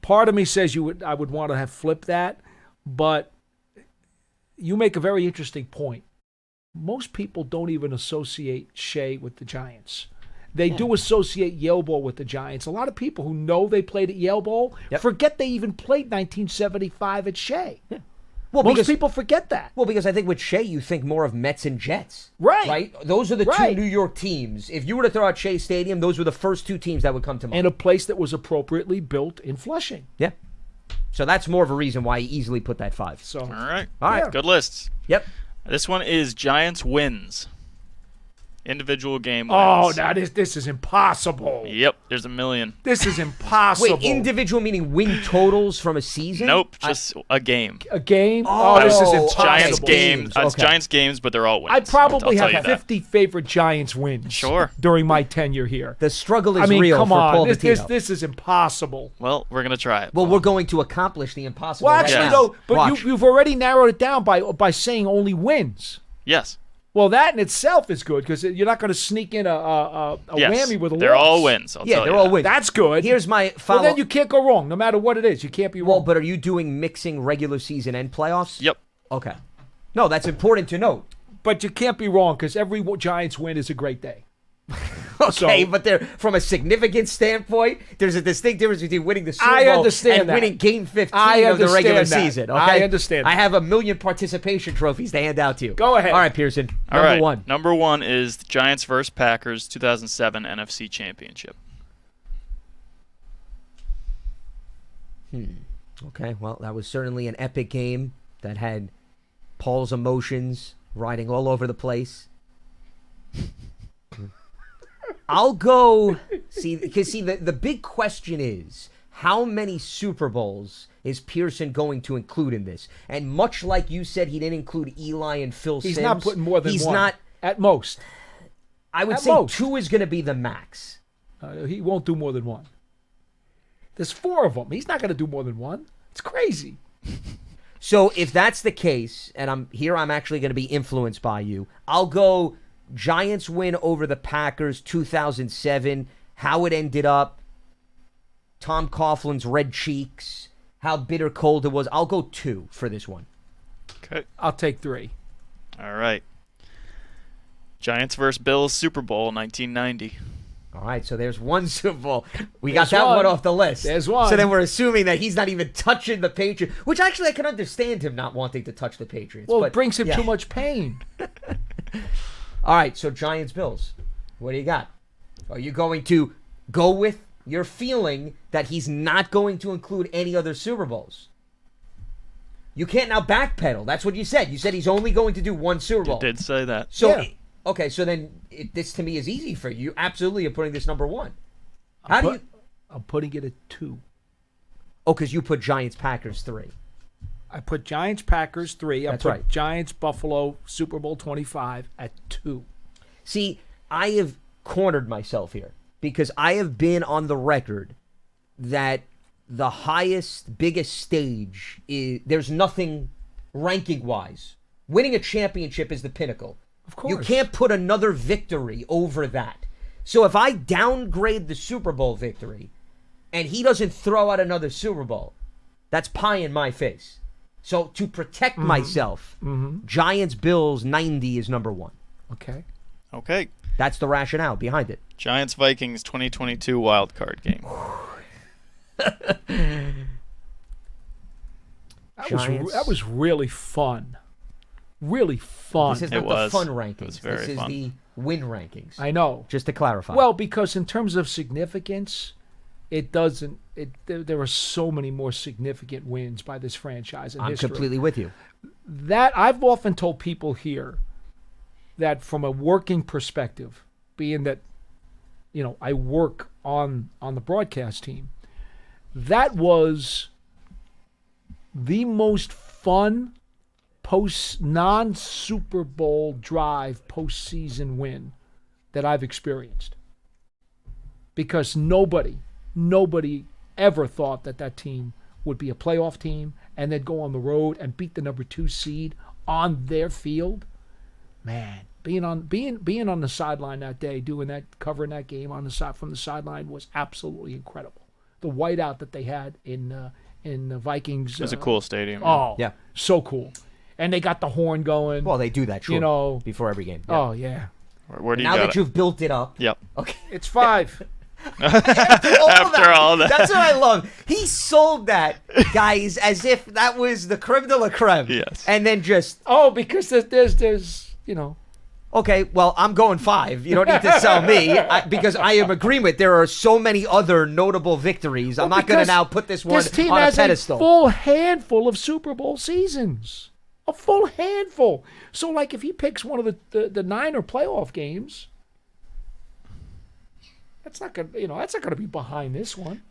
Part of me says I would want to have flipped that, but you make a very interesting point. Most people don't even associate Shea with the Giants. They do associate Yale Bowl with the Giants. A lot of people who know they played at Yale Bowl forget they even played 1975 at Shea. Yeah. Well, Most because people forget that. Well, because I think with Shea, you think more of Mets and Jets. Right. Right? Those are the Right. 2 New York teams. If you were to throw out Shea Stadium, those were the first 2 teams that would come to mind. And a place that was appropriately built in Flushing. Yeah. So that's more of a reason why he easily put that 5. So All right. All right. Good lists. Yep. This one is Giants wins. Individual game wins. Oh, this is impossible. Yep, there's a million. This is impossible. Wait, individual meaning win totals from a season? Nope, just a game. A game? Oh, This is okay. impossible. Giants games. games, It's okay. Giants games, but they're all wins. I probably I'll tell have you that. 50 favorite Giants wins. Sure. During my tenure here. The struggle is I mean, real come for on. Paul This Dottino. is impossible. Well, we're gonna try it. Well, we're going to accomplish the impossible. Well, right actually, now. though, but Watch. you've already narrowed it down by saying only wins. Yes. Well, that in itself is good because you're not going to sneak in a Yes. whammy with a They're loss. all wins. I'll Yeah, tell they're you all that. wins. That's good. Here's my well, follow. then you can't go wrong, no matter what it is. You can't be wrong. Well, but are you doing mixing regular season and playoffs? Yep. Okay. No, that's important to note. But you can't be wrong because every Giants win is a great day. Okay, So- but there, from a significant standpoint, there's a distinct difference between winning the Super I Bowl understand and that. winning Game 15 I of the regular understand that. season. Okay? I understand I that. have a million participation trophies to hand out to you. Go ahead. All right, Pearson. All Number right. 1. Number 1 is the Giants vs. Packers 2007 NFC Championship. Okay, well, that was certainly an epic game that had Paul's emotions riding all over the place. I'll go because the big question is how many Super Bowls is Pearson going to include in this? And much like you said, he didn't include Eli and Phil Simms. He's not putting more than He's one. not. At most. I would At say most. 2 is going to be the max. He won't do more than one. There's 4 of them. He's not going to do more than one. It's crazy. So if that's the case, and I'm actually going to be influenced by you, I'll go Giants win over the Packers 2007, how it ended up, Tom Coughlin's red cheeks, how bitter cold it was. I'll go 2 for this one. Okay. I'll take 3. All right. Giants vs. Bills Super Bowl 1990. All right, so there's 1 Super Bowl. We There's got that one one. off the list. There's one. So then we're assuming that he's not even touching the Patriots, which actually I can understand him not wanting to touch the Patriots. Well, but, it brings him yeah. too much pain. All right, so Giants Bills. What do you got? Are you going to go with you're feeling that he's not going to include any other Super Bowls. You can't now backpedal. That's what you said. You said he's only going to do one Super Bowl. You did say that. So, Yeah. okay, so then this to me is easy for you. You absolutely are putting this number one. How do you? I'm putting it at 2. Oh, because you put Giants-Packers 3. I put Giants-Packers 3. I That's put right. Giants-Buffalo Super Bowl 25 at 2. See, I have cornered myself here because I have been on the record that the highest, biggest stage is there's nothing ranking-wise. Winning a championship is the pinnacle. Of course. You can't put another victory over that. So if I downgrade the Super Bowl victory and he doesn't throw out another Super Bowl, that's pie in my face. So to protect myself, Giants-Bills 90 is number one. Okay. Okay. That's the rationale behind it. Giants-Vikings 2022 wild card game. That was really fun. Really fun. This is It not was. the fun It rankings. was very This is fun. the win rankings. I know. Just to clarify. Well, because in terms of significance, it doesn't. There are so many more significant wins by this franchise in I'm history. completely with you. That I've often told people here that from a working perspective, being that I work on the broadcast team, that was the most fun non-Super Bowl drive postseason win that I've experienced. Because nobody ever thought that team would be a playoff team and then go on the road and beat the number 2 seed on their field. Man, being on the sideline that day, covering that game on the side from the sideline was absolutely incredible. The whiteout that they had in the Vikings. It was a cool stadium. Oh, Yeah. so cool. And they got the horn going. Well, they do that, sure. Before every game. Yeah. Oh yeah, Where do you Now got that it? you've built it up. Yep. Okay. it's 5. After all that. That's what I love. He sold that, guys, as if that was the creme de la creme. Yes. And then just, Oh, because there's okay, well, I'm going 5. You don't need to sell me because I am agreement. There are so many other notable victories. I'm not going to because now put this one this team on a has pedestal. a full handful of Super Bowl seasons. A full handful. So, like, if he picks one of the Niner playoff games, that's not gonna be behind this one.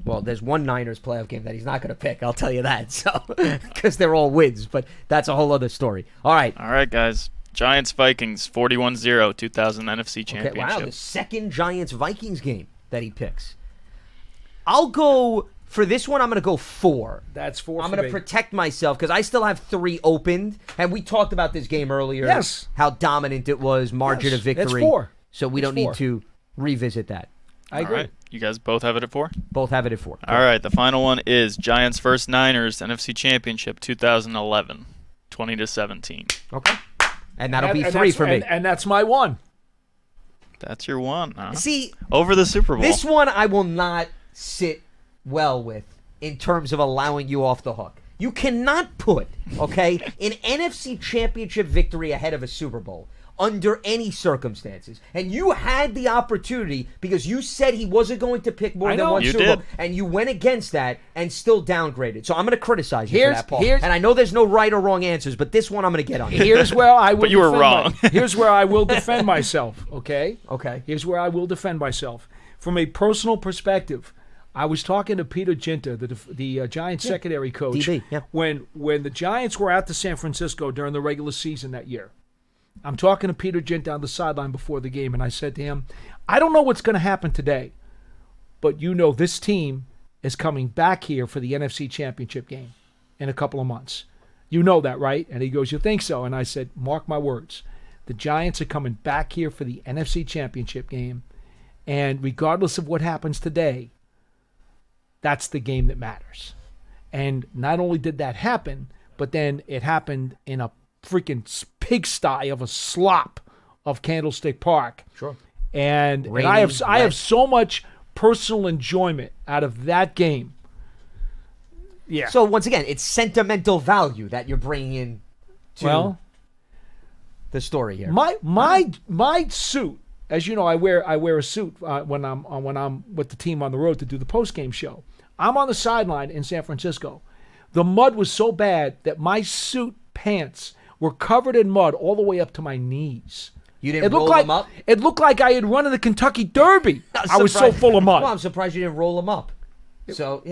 Well, there's one Niners playoff game that he's not going to pick. I'll tell you that. So, because they're all wins, but that's a whole other story. All right. All right, guys. Giants-Vikings 41-0 2000 NFC Championship. Okay, wow, the second Giants-Vikings game that he picks. I'll go, for this one, I'm going to go 4. That's 4 I'm for going me. to protect myself because I still have 3 opened. And we talked about this game earlier. Yes. How dominant it was, margin Yes, of victory. that's 4. So we It's don't need 4. to revisit that. I All agree. right. You guys both have it at 4? Both have it at 4. All right. The final one is Giants vs. Niners NFC Championship 2011 20-17. Okay. And that'll be And 3 that's- for me. And that's my one. That's your one, huh? See, Over the Super Bowl. this one I will not sit well with in terms of allowing you off the hook. You cannot put, okay, an NFC Championship victory ahead of a Super Bowl under any circumstances. And you had the opportunity because you said he wasn't going to pick more I than know. one You Super did. Bowl. And you went against that and still downgraded. So I'm going to criticize you for Here's- that, Paul. here's- And I know there's no right or wrong answers, but this one I'm going to get on. Here's where I will. But you were defend wrong. here's where I will defend myself. Okay. Okay. Here's where I will defend myself. From a personal perspective, I was talking to Peter Ginter, the Giants secondary coach, DB, yeah. when the Giants were out to San Francisco during the regular season that year. I'm talking to Peter Ginter on the sideline before the game, and I said to him, I don't know what's going to happen today, but this team is coming back here for the NFC Championship game in a couple of months. You know that, right? And he goes, you think so? And I said, mark my words. The Giants are coming back here for the NFC Championship game, and regardless of what happens today, that's the game that matters. And not only did that happen, but then it happened in a freaking pigsty of a slop of Candlestick Park. Sure. And Rainy, I wet. have so much personal enjoyment out of that game. Yeah. So once again, it's sentimental value that you're bringing in to well, the story here. my suit as you know, I wear a suit when I'm with the team on the road to do the post-game show. I'm on the sideline in San Francisco. The mud was so bad that my suit pants were covered in mud all the way up to my knees. You didn't roll them up? It looked like I had run in the Kentucky Derby. I was so surprised- full of mud. Well, I'm surprised you didn't roll them up. So,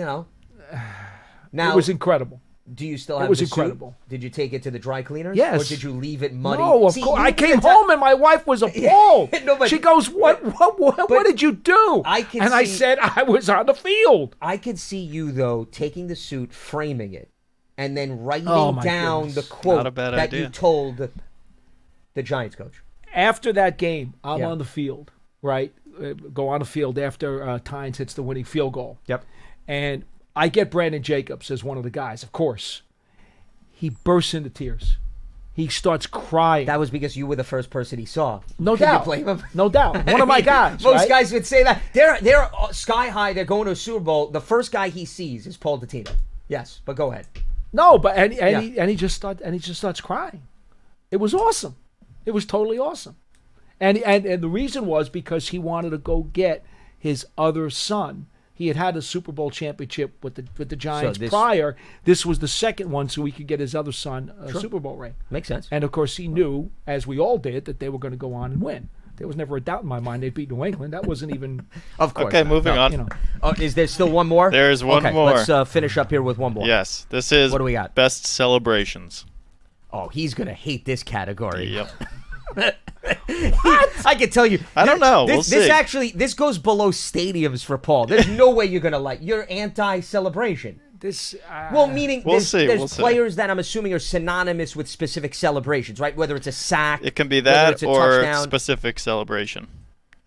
Now, It was incredible. do you still have It was the suit? incredible. Did you take it to the dry cleaners? Yes. Or did you leave it muddy? No, of See, course. you I did came the home and my wife was appalled. No, but- she goes, "What did you do?" I can I see- said, "I was on the field." I could see you, though, taking the suit, framing it, and then writing Oh, my down goodness. the quote Not a bad that you idea. told the Giants coach. After that game, I'm Yeah. on the field, right? Go on the field after Tynes hits the winning field goal. Yep. And I get Brandon Jacobs as one of the guys, of course. He bursts into tears. He starts crying. That was because you were the first person he saw. No Can doubt. you blame him? No doubt. One of my guys. Most right? guys would say that. They're sky high. They're going to a Super Bowl. The first guy he sees is Paul Dottino. Yes, but go ahead. No, but and Yeah. he just starts crying. It was awesome. It was totally awesome. And the reason was because he wanted to go get his other son. He had a Super Bowl championship with the Giants prior. This was the second one, so he could get his other son a Super Bowl ring. Makes sense. And of course, he knew, as we all did, that they were going to go on and win. There was never a doubt in my mind they'd beat New England. That wasn't even. Of course. Okay, moving on. You know. Oh, is there still one more? There's one okay, more. Let's finish up here with one more. Yes, this is What do we got? best celebrations. Oh, he's gonna hate this category. Yep. I can tell you. I don't know. This We'll see. this goes below stadiums for Paul. There's no way you're gonna like. You're anti-celebration. This. Well, meaning We'll see, there's we'll see. players that I'm assuming are synonymous with specific celebrations, right? Whether it's a sack, It can be whether that it's a or touchdown. specific celebration.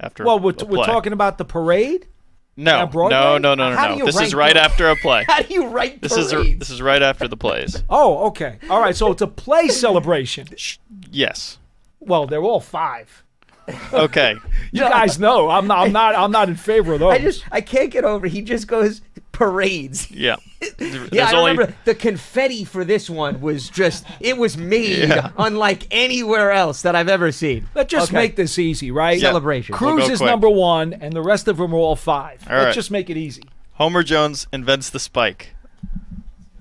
After Well, a we're play. talking about the parade. No, on Broadway? no. How do you This is rank right the- after a play. How do you write This parades? is right after the plays. Oh, okay. All right. So it's a play celebration. Yes. Well, they're all 5. Okay. You guys know I'm not in favor of those. I can't get over. He just goes parades. Yeah. Yeah, I remember the confetti for this one was it was made Yeah. unlike anywhere else that I've ever seen. Let's just Okay. make this easy, right? Yeah. Celebration. Cruz We'll go is quick. number 1, and the rest of them are all 5. All Let's right. just make it easy. Homer Jones invents the spike.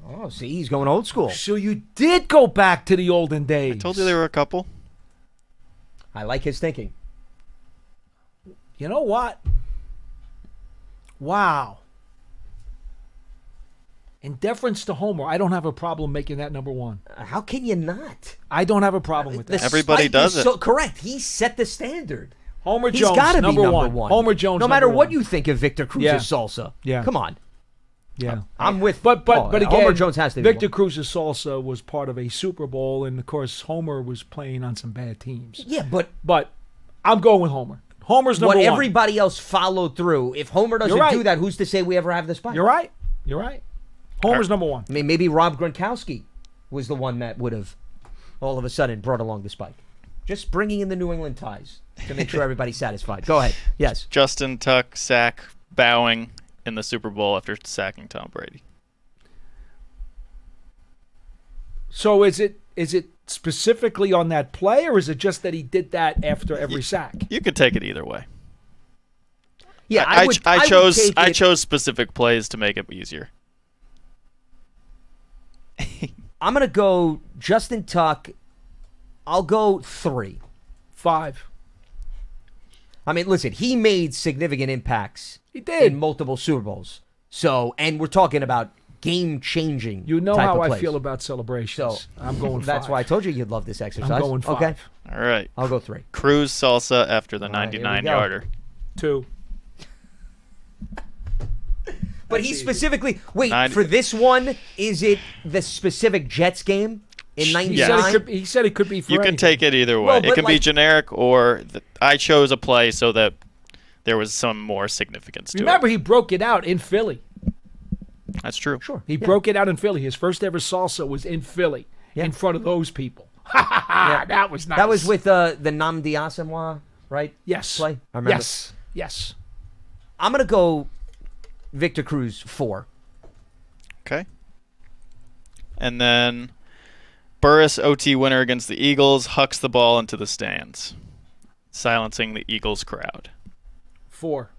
Oh, see, he's going old school. So you did go back to the olden days. I told you there were a couple. I like his thinking. You know what? Wow. In deference to Homer, I don't have a problem making that number 1. How can you not? I don't have a problem with The that. Everybody spike does is it. So, correct. He set the standard. Homer He's Jones, got to be number number 1. one. Homer Jones, no matter number what 1. you think of Victor Cruz's Yeah. salsa. Yeah. Come on. Yeah. I'm with But Paul. again, Homer Jones has to be Victor one. Cruz's salsa was part of a Super Bowl, and of course Homer was playing on some bad teams. Yeah, but But I'm going with Homer. Homer's number what 1. everybody else followed through. If Homer doesn't You're right. do that, who's to say we ever have the spike? You're right. You're right. Homer's number 1. I mean, maybe Rob Gronkowski was the one that would have all of a sudden brought along the spike. Just bringing in the New England ties to make sure everybody's satisfied. Go ahead. Yes. Justin Tuck sack bowing in the Super Bowl after sacking Tom Brady. So is it specifically on that play, or is it just that he did that after every sack? You could take it either way. Yeah, I would chose take I it- chose specific plays to make it easier. I'm going to go Justin Tuck. I'll go 3. 5. I mean, listen, he made significant impacts He did. in multiple Super Bowls. So, and we're talking about game-changing You know type how of I plays. feel about celebrations. So, I'm going 5. That's why I told you you'd love this exercise. I'm going 5. Okay, All right. I'll go 3. Cruz salsa after the right, here we 99-yarder. 2. But he specifically wait 90 for this one. Is it the specific Jets game in He '99? said, he said it could be for You can anything. take it either way. Well, It but can be like- generic or I chose a play so that there was some more significance to Remember, it. he broke it out in Philly. That's true. Sure. He broke it out in Philly. His first ever salsa was in Philly, in front of those people. That was nice. That was with the Namdi Asamoah, right? yes. Play. I remember. Yes. I'm gonna go Victor Cruz 4. Okay. And then Burris OT winner against the Eagles hucks the ball into the stands. silencing the Eagles crowd? 4.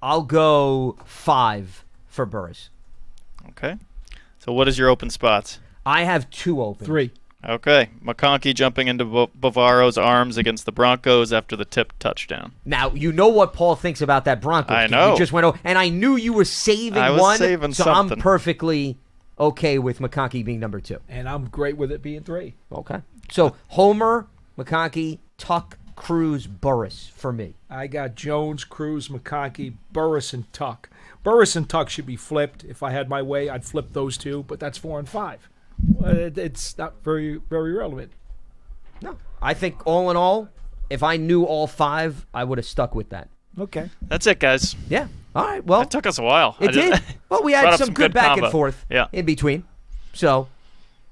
I'll go 5 for Burris. Okay. So what is your open spots? I have 2 open. 3. Okay. McConkey jumping into Bavaro's arms against the Broncos after the tip touchdown. Now, you know what Paul thinks about that Broncos I game. know. We just went over, and I knew you were saving I was one, saving so something. I'm perfectly okay with McConkey being number 2. And I'm great with it being 3. Okay. So Homer, McConkey, Tuck, Cruz, Burris for me. I got Jones, Cruz, McConkey, Burris, and Tuck. Burris and Tuck should be flipped. If I had my way, I'd flip those 2, but that's 4 and 5. It's not very, very relevant. No. I think all in all, if I knew all 5, I would have stuck with that. Okay. That's it, guys. Yeah. All right. Well, It took us a while. it did. Well, we brought had up some good back combo. and forth Yeah. in between. So,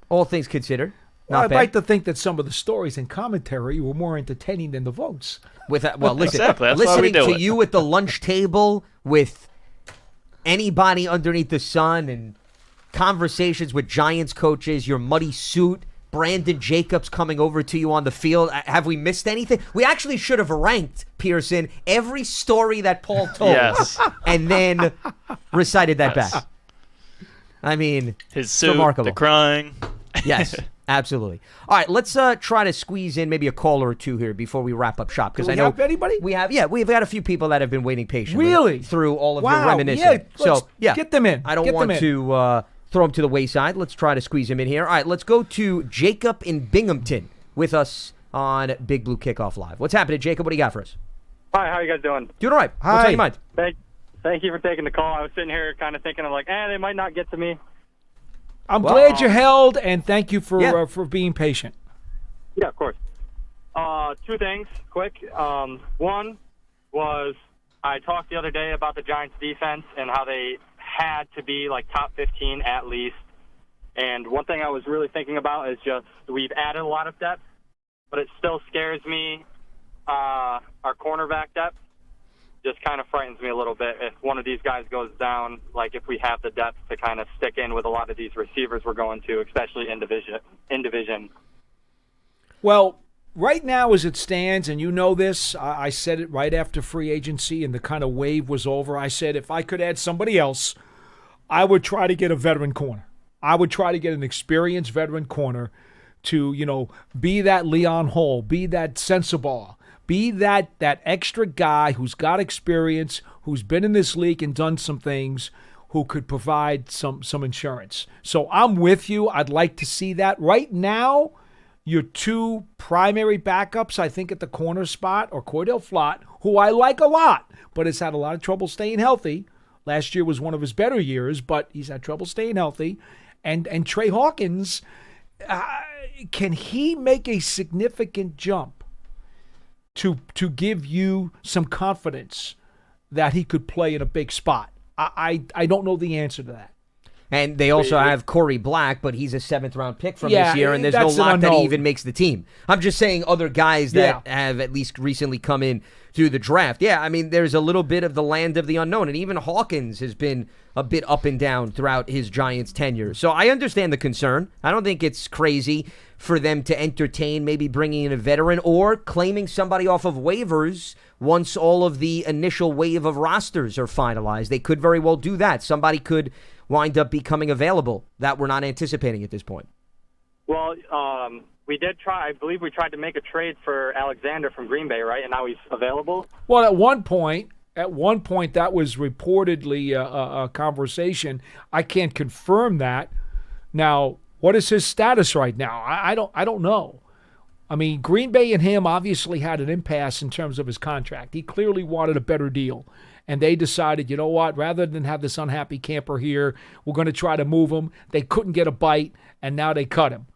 all things considered, Well, not I'd bad. like to think that some of the stories and commentary were more entertaining than the votes. With well, listen, Exactly. That's why we listening do to it. you at the lunch table with anybody underneath the sun and conversations with Giants coaches, your muddy suit, Brandon Jacobs coming over to you on the field. Have we missed anything? We actually should have ranked, Pearson, every story that Paul told Yes. and then recited that Yes. back. I mean, His it's suit, remarkable. the crying. Yes, absolutely. All right, let's try to squeeze in maybe a caller or 2 here before we wrap up shop, because Do I we know have anybody? we have. Yeah, we've got a few people that have been waiting patiently. Really? Through all of Wow, your reminiscing. yeah, let's So yeah, get them in. I don't Get them want in. to throw them to the wayside. Let's try to squeeze them in here. All right, let's go to Jacob in Binghamton with us on Big Blue Kickoff Live. What's happening, Jacob? What do you got for us? Hi, how you guys doing? Doing all right. What's Hi. on your mind? Thank you for taking the call. I was sitting here kind of thinking, I'm like, they might not get to me. I'm Well, glad you held, and thank you for Yeah. for being patient. Yeah, of course. 2 things, quick. One was I talked the other day about the Giants' defense and how they had to be like top 15 at least. And one thing I was really thinking about is just we've added a lot of depth, but it still scares me. Our cornerback depth just kind of frightens me a little bit. If one of these guys goes down, like if we have the depth to kind of stick in with a lot of these receivers we're going to, especially in division. Well, right now as it stands, and you know this, I said it right after free agency and the kind of wave was over. I said if I could add somebody else, I would try to get a veteran corner. I would try to get an experienced veteran corner to, be that Leon Hall, be that Sensabaugh, be that extra guy who's got experience, who's been in this league and done some things, who could provide some insurance. So I'm with you. I'd like to see that. Right now, your 2 primary backups, I think, at the corner spot are Cordell Flott, who I like a lot, but has had a lot of trouble staying healthy. Last year was one of his better years, but he's had trouble staying healthy. And Trey Hawkins, can he make a significant jump to give you some confidence that he could play in a big spot? I don't know the answer to that. And they also have Corey Black, but he's a 7th-round pick from Yeah, this year, and there's no that's an lock that he unknown. even makes the team. I'm just saying other guys that Yeah. have at least recently come in through the draft. Yeah, I mean, there's a little bit of the land of the unknown, and even Hawkins has been a bit up and down throughout his Giants tenure. So I understand the concern. I don't think it's crazy for them to entertain maybe bringing in a veteran or claiming somebody off of waivers once all of the initial wave of rosters are finalized. They could very well do that. Somebody could wind up becoming available that we're not anticipating at this point. Well, we did try. I believe we tried to make a trade for Alexander from Green Bay, right? And now he's available. Well, at one point, that was reportedly a conversation. I can't confirm that. Now, what is his status right now? I don't know. I mean, Green Bay and him obviously had an impasse in terms of his contract. He clearly wanted a better deal. And they decided, you know what, rather than have this unhappy camper here, we're going to try to move him. They couldn't get a bite, and now they cut him.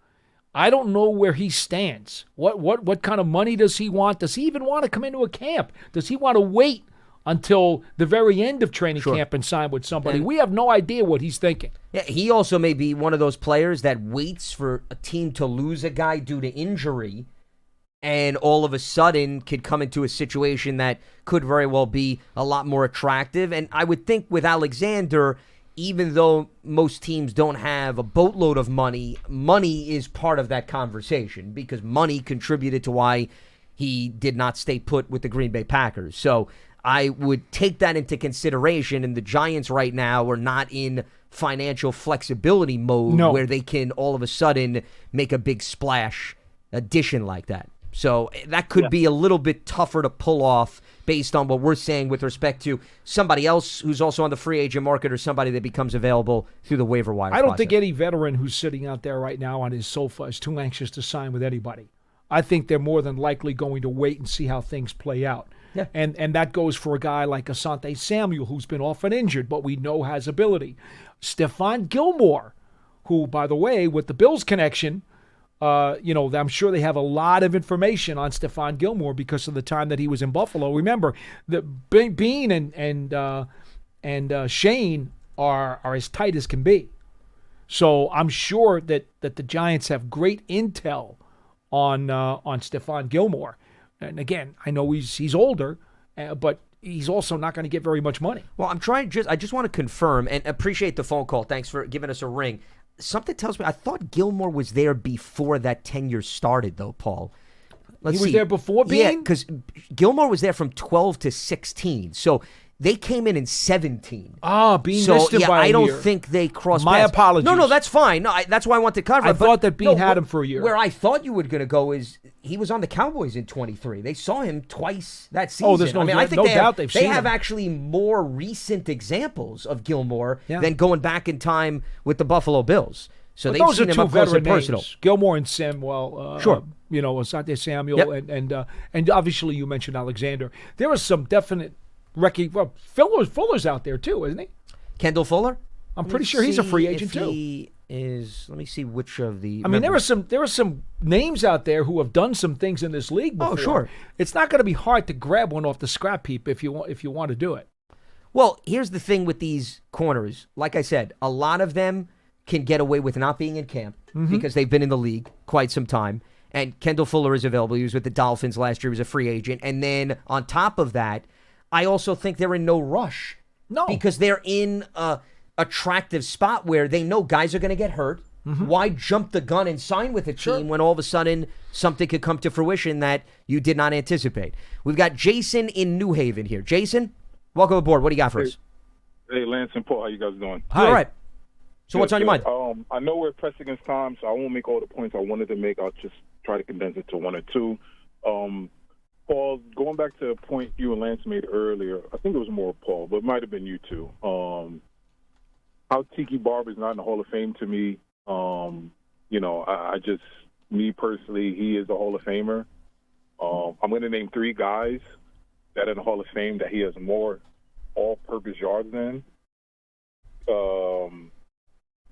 I don't know where he stands. What kind of money does he want? Does he even want to come into a camp? Does he want to wait until the very end of training camp and sign with somebody? We have no idea what he's thinking. Yeah, he also may be one of those players that waits for a team to lose a guy due to injury and all of a sudden could come into a situation that could very well be a lot more attractive. And I would think with Alexander, even though most teams don't have a boatload of money, money is part of that conversation because money contributed to why he did not stay put with the Green Bay Packers. So I would take that into consideration, and the Giants right now are not in financial flexibility mode where they can all of a sudden make a big splash addition like that. So that could be a little bit tougher to pull off based on what we're saying with respect to somebody else who's also on the free agent market or somebody that becomes available through the waiver wire I don't process. think any veteran who's sitting out there right now on his sofa is too anxious to sign with anybody. I think they're more than likely going to wait and see how things play out. Yeah. And that goes for a guy like Asante Samuel, who's been often injured, but we know has ability. Stephon Gilmore, who, by the way, with the Bills connection, I'm sure they have a lot of information on Stephon Gilmore because of the time that he was in Buffalo. Remember, the Bean and Shane are as tight as can be. So I'm sure that the Giants have great intel on Stephon Gilmore. And again, I know he's older, but he's also not going to get very much money. Well, I just want to confirm and appreciate the phone call. Thanks for giving us a ring. Something tells me I thought Gilmore was there before that tenure started, though, Paul. He was there before Bean? Yeah, because Gilmore was there from 12 to 16. So they came in 17. Bean missed him by a I don't year. think they crossed My paths. apologies. No, that's fine. No, that's why I want to cover it. I thought that Bean had him for a year. Where I thought you were going to go is he was on the Cowboys in 23. They saw him twice that season. Oh, there's no doubt they've seen him. They have actually more recent examples of Gilmore than going back in time with the Buffalo Bills. So they've those seen are him two up close veteran and personal. names, Gilmore and Samuel. Sure. Asante Samuel, and obviously you mentioned Alexander. There was some definite Fuller's out there too, isn't he? Kendall Fuller? I'm pretty sure he's a free agent too. He is. Let me see which of the. I mean, there are some names out there who have done some things in this league before. Oh, sure. It's not going to be hard to grab one off the scrap heap if you want to do it. Well, here's the thing with these corners. Like I said, a lot of them can get away with not being in camp because they've been in the league quite some time. And Kendall Fuller is available. He was with the Dolphins last year. He was a free agent. And then on top of that, I also think they're in no rush. No. Because they're in a attractive spot where they know guys are going to get hurt. Why jump the gun and sign with a team when all of a sudden something could come to fruition that you did not anticipate? We've got Jason in New Haven here. Jason, welcome aboard. What do you got for us? Hey, Lance and Paul, how you guys doing? Hi. All right. So what's on your mind? I know we're pressed against time, so I won't make all the points I wanted to make. I'll just try to condense it to one or two. Paul, going back to a point you and Lance made earlier, I think it was more Paul, but it might have been you too. How Tiki Barber's not in the Hall of Fame to me, I just, me personally, he is a Hall of Famer. I'm going to name three guys that are in the Hall of Fame that he has more all-purpose yards than.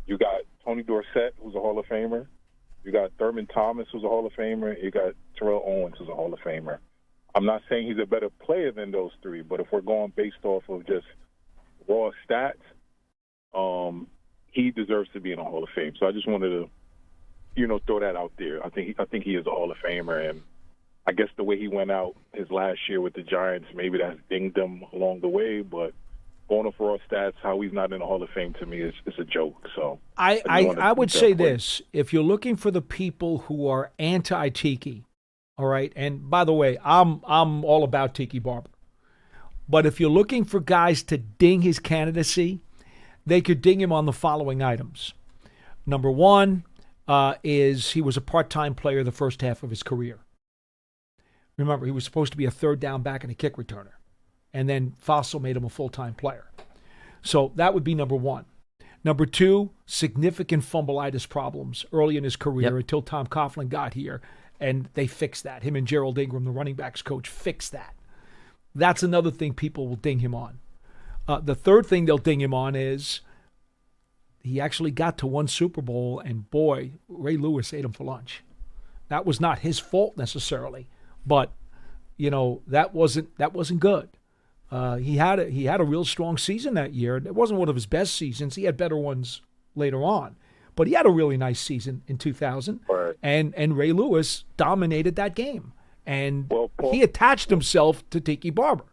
You got Tony Dorsett, who's a Hall of Famer. You got Thurman Thomas, who's a Hall of Famer. You got Terrell Owens, who's a Hall of Famer. I'm not saying he's a better player than those three, but if we're going based off of just raw stats, he deserves to be in the Hall of Fame. So I just wanted to, throw that out there. I think he is a Hall of Famer, and I guess the way he went out his last year with the Giants, maybe that's dinged him along the way, but going off raw stats, how he's not in the Hall of Fame to me is a joke. So I would say this: if you're looking for the people who are anti-Tiki, all right, and by the way, I'm all about Tiki Barber, but if you're looking for guys to ding his candidacy, they could ding him on the following items. Number one is he was a part-time player the first half of his career. Remember, he was supposed to be a third down back and a kick returner. And then Fossil made him a full-time player. So that would be number one. Number two, significant fumbleitis problems early in his career until Tom Coughlin got here, and they fixed that. Him and Gerald Ingram, the running backs coach, fixed that. That's another thing people will ding him on. The third thing they'll ding him on is he actually got to one Super Bowl, and boy, Ray Lewis ate him for lunch. That was not his fault necessarily, but that wasn't good. He had a real strong season that year. It wasn't one of his best seasons. He had better ones later on, but he had a really nice season in 2000. Right. And Ray Lewis dominated that game, and Paul, he attached himself to Tiki Barber.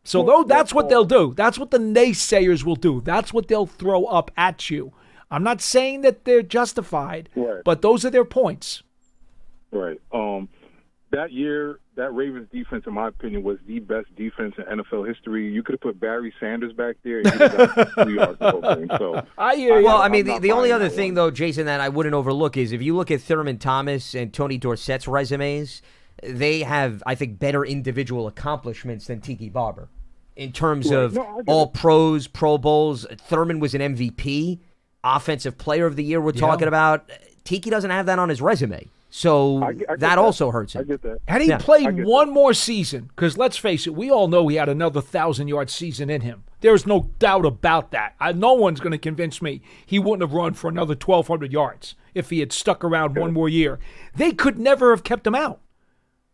So that's what they'll do. That's what the naysayers will do. That's what they'll throw up at you. I'm not saying that they're justified, but those are their points. Right. That year, that Ravens defense, in my opinion, was the best defense in NFL history. You could have put Barry Sanders back there and he got 3 yards the whole game. So, I hear you. Well, I mean, the only other thing, though, Jason, that I wouldn't overlook is if you look at Thurman Thomas and Tony Dorsett's resumes, they have, I think, better individual accomplishments than Tiki Barber in terms of all pros, Pro Bowls. Thurman was an MVP, Offensive Player of the Year we're talking about. Tiki doesn't have that on his resume. So that also hurts him. I get that. Had he played one more season, because let's face it, we all know he had another 1,000-yard season in him. There's no doubt about that. No one's going to convince me he wouldn't have run for another 1,200 yards if he had stuck around one more year. They could never have kept him out.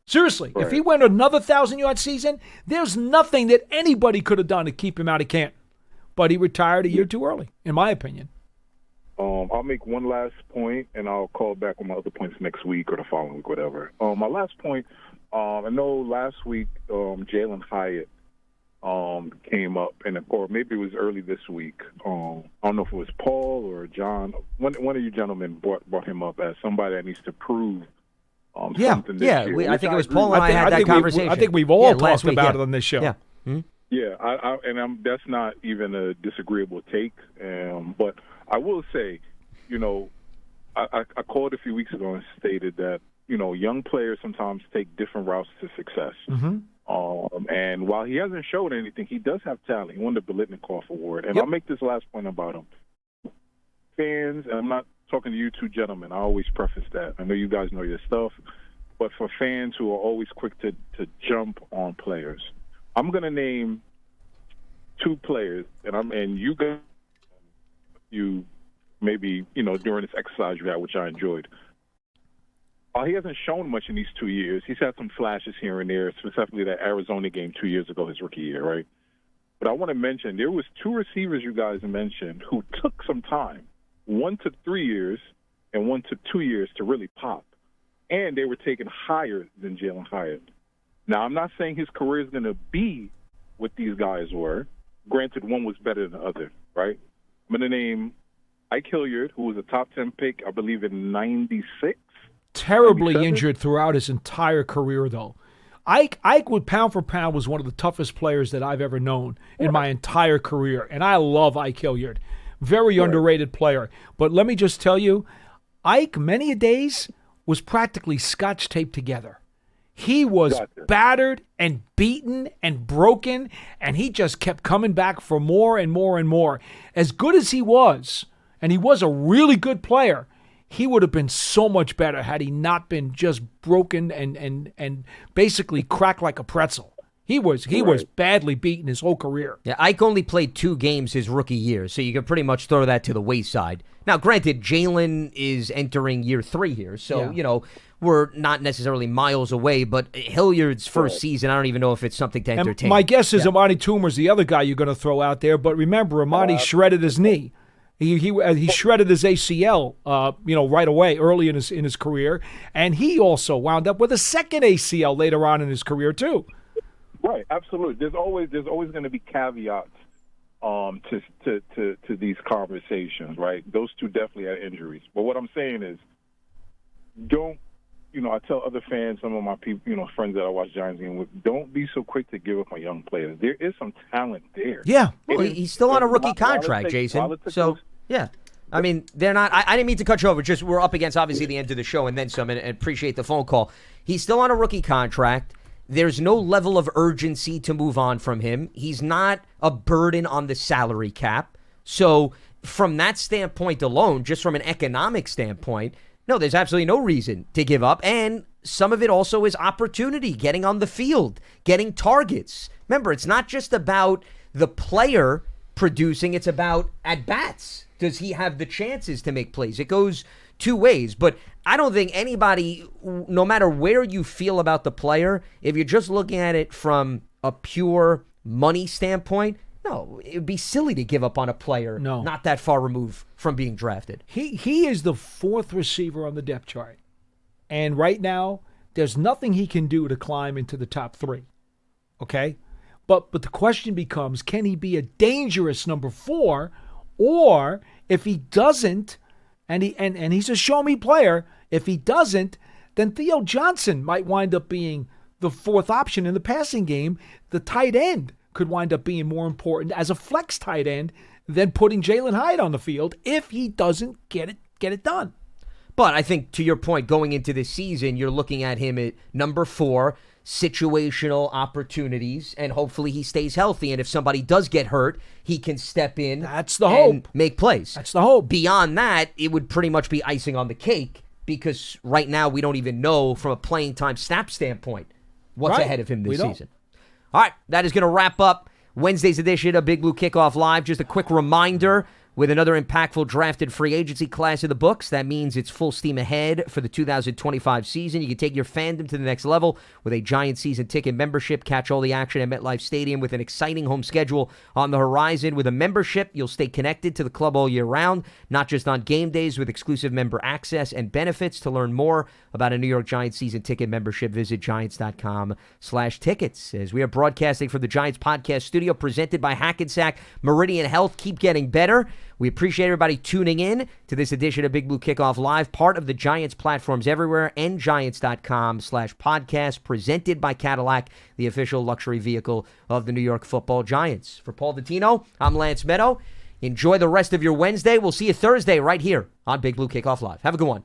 Seriously, if he went another 1,000-yard season, there's nothing that anybody could have done to keep him out of Canton. But he retired a year too early, in my opinion. I'll make one last point, and I'll call back on my other points next week or the following week, whatever. My last point, I know last week Jalen Hyatt came up, or maybe it was early this week. I don't know if it was Paul or John. One of you gentlemen brought him up as somebody that needs to prove something this year. I think it was Paul and I had that conversation. I think we've all talked about it on this show. Yeah. Mm-hmm. Yeah, that's not even a disagreeable take, but I will say, I called a few weeks ago and stated that, young players sometimes take different routes to success. Mm-hmm. And while he hasn't showed anything, he does have talent. He won the Biletnikoff Award. And I'll make this last point about him. Fans, and I'm not talking to you two gentlemen, I always preface that. I know you guys know your stuff. But for fans who are always quick to jump on players, I'm going to name 2 players, and you guys, maybe, during this exercise you had, which I enjoyed. He hasn't shown much in these 2 years. He's had some flashes here and there, specifically that Arizona game 2 years ago, his rookie year, right? But I want to mention there was 2 receivers you guys mentioned who took some time. 1 to 3 years and 1 to 2 years to really pop. And they were taken higher than Jalen Hyatt. Now, I'm not saying his career is going to be what these guys were. Granted, one was better than the other, right? I'm going to name Ike Hilliard, who was a top 10 pick, I believe, in 96. Terribly 97? injured throughout his entire career, though. Ike, with pound for pound, was one of the toughest players that I've ever known in my entire career. And I love Ike Hilliard. Very underrated player. But let me just tell you, Ike, many a days, was practically scotch taped together. He was battered and beaten and broken, and he just kept coming back for more and more and more. As good as he was, and he was a really good player, he would have been so much better had he not been just broken and basically cracked like a pretzel. He was badly beaten his whole career. Yeah, Ike only played 2 games his rookie year, so you can pretty much throw that to the wayside. Now, granted, Jalen is entering year 3 here, so, we're not necessarily miles away, but Hilliard's first season, I don't even know if it's something to entertain. And my guess is Amani Toomer's the other guy you're going to throw out there, but remember, Amani shredded his knee. He shredded his ACL, right away, early in his career, and he also wound up with a second ACL later on in his career too. Right, absolutely. There's always going to be caveats to these conversations, right? Those 2 definitely had injuries, but what I'm saying is, I tell other fans, some of my people, friends that I watch Giants game with, don't be so quick to give up on young players. There is some talent there. Yeah, well, he's still on a rookie contract, Jason. So. Yeah. I mean, they're not – I didn't mean to cut you over. Just we're up against, obviously, the end of the show and then some, and appreciate the phone call. He's still on a rookie contract. There's no level of urgency to move on from him. He's not a burden on the salary cap. So from that standpoint alone, just from an economic standpoint, no, there's absolutely no reason to give up. And some of it also is opportunity, getting on the field, getting targets. Remember, it's not just about the player producing. It's about at-bats. Does he have the chances to make plays? It goes 2 ways. But I don't think anybody, no matter where you feel about the player, if you're just looking at it from a pure money standpoint, no, it would be silly to give up on a player not that far removed from being drafted. He is the 4th receiver on the depth chart. And right now, there's nothing he can do to climb into the top 3. Okay? But the question becomes, can he be a dangerous number 4? Or if he doesn't, and he's a show-me player, if he doesn't, then Theo Johnson might wind up being the 4th option in the passing game. The tight end could wind up being more important as a flex tight end than putting Jalen Hyatt on the field if he doesn't get it done. But I think, to your point, going into this season, you're looking at him at number 4, situational opportunities, and hopefully he stays healthy. And if somebody does get hurt, he can step in. That's the and hope. Make plays. That's the hope. Beyond that, it would pretty much be icing on the cake, because right now we don't even know from a playing time snap standpoint what's ahead of him this season. All right, that is going to wrap up Wednesday's edition of Big Blue Kickoff Live. Just a quick reminder, with another impactful drafted free agency class in the books, that means it's full steam ahead for the 2025 season. You can take your fandom to the next level with a Giants season ticket membership. Catch all the action at MetLife Stadium with an exciting home schedule on the horizon. With a membership, you'll stay connected to the club all year round, not just on game days, with exclusive member access and benefits. To learn more about a New York Giants season ticket membership, visit Giants.com/tickets. As we are broadcasting from the Giants podcast studio presented by Hackensack Meridian Health, keep getting better. We appreciate everybody tuning in to this edition of Big Blue Kickoff Live, part of the Giants platforms everywhere, and Giants.com/podcast, presented by Cadillac, the official luxury vehicle of the New York Football Giants. For Paul Dottino, I'm Lance Medow. Enjoy the rest of your Wednesday. We'll see you Thursday right here on Big Blue Kickoff Live. Have a good one.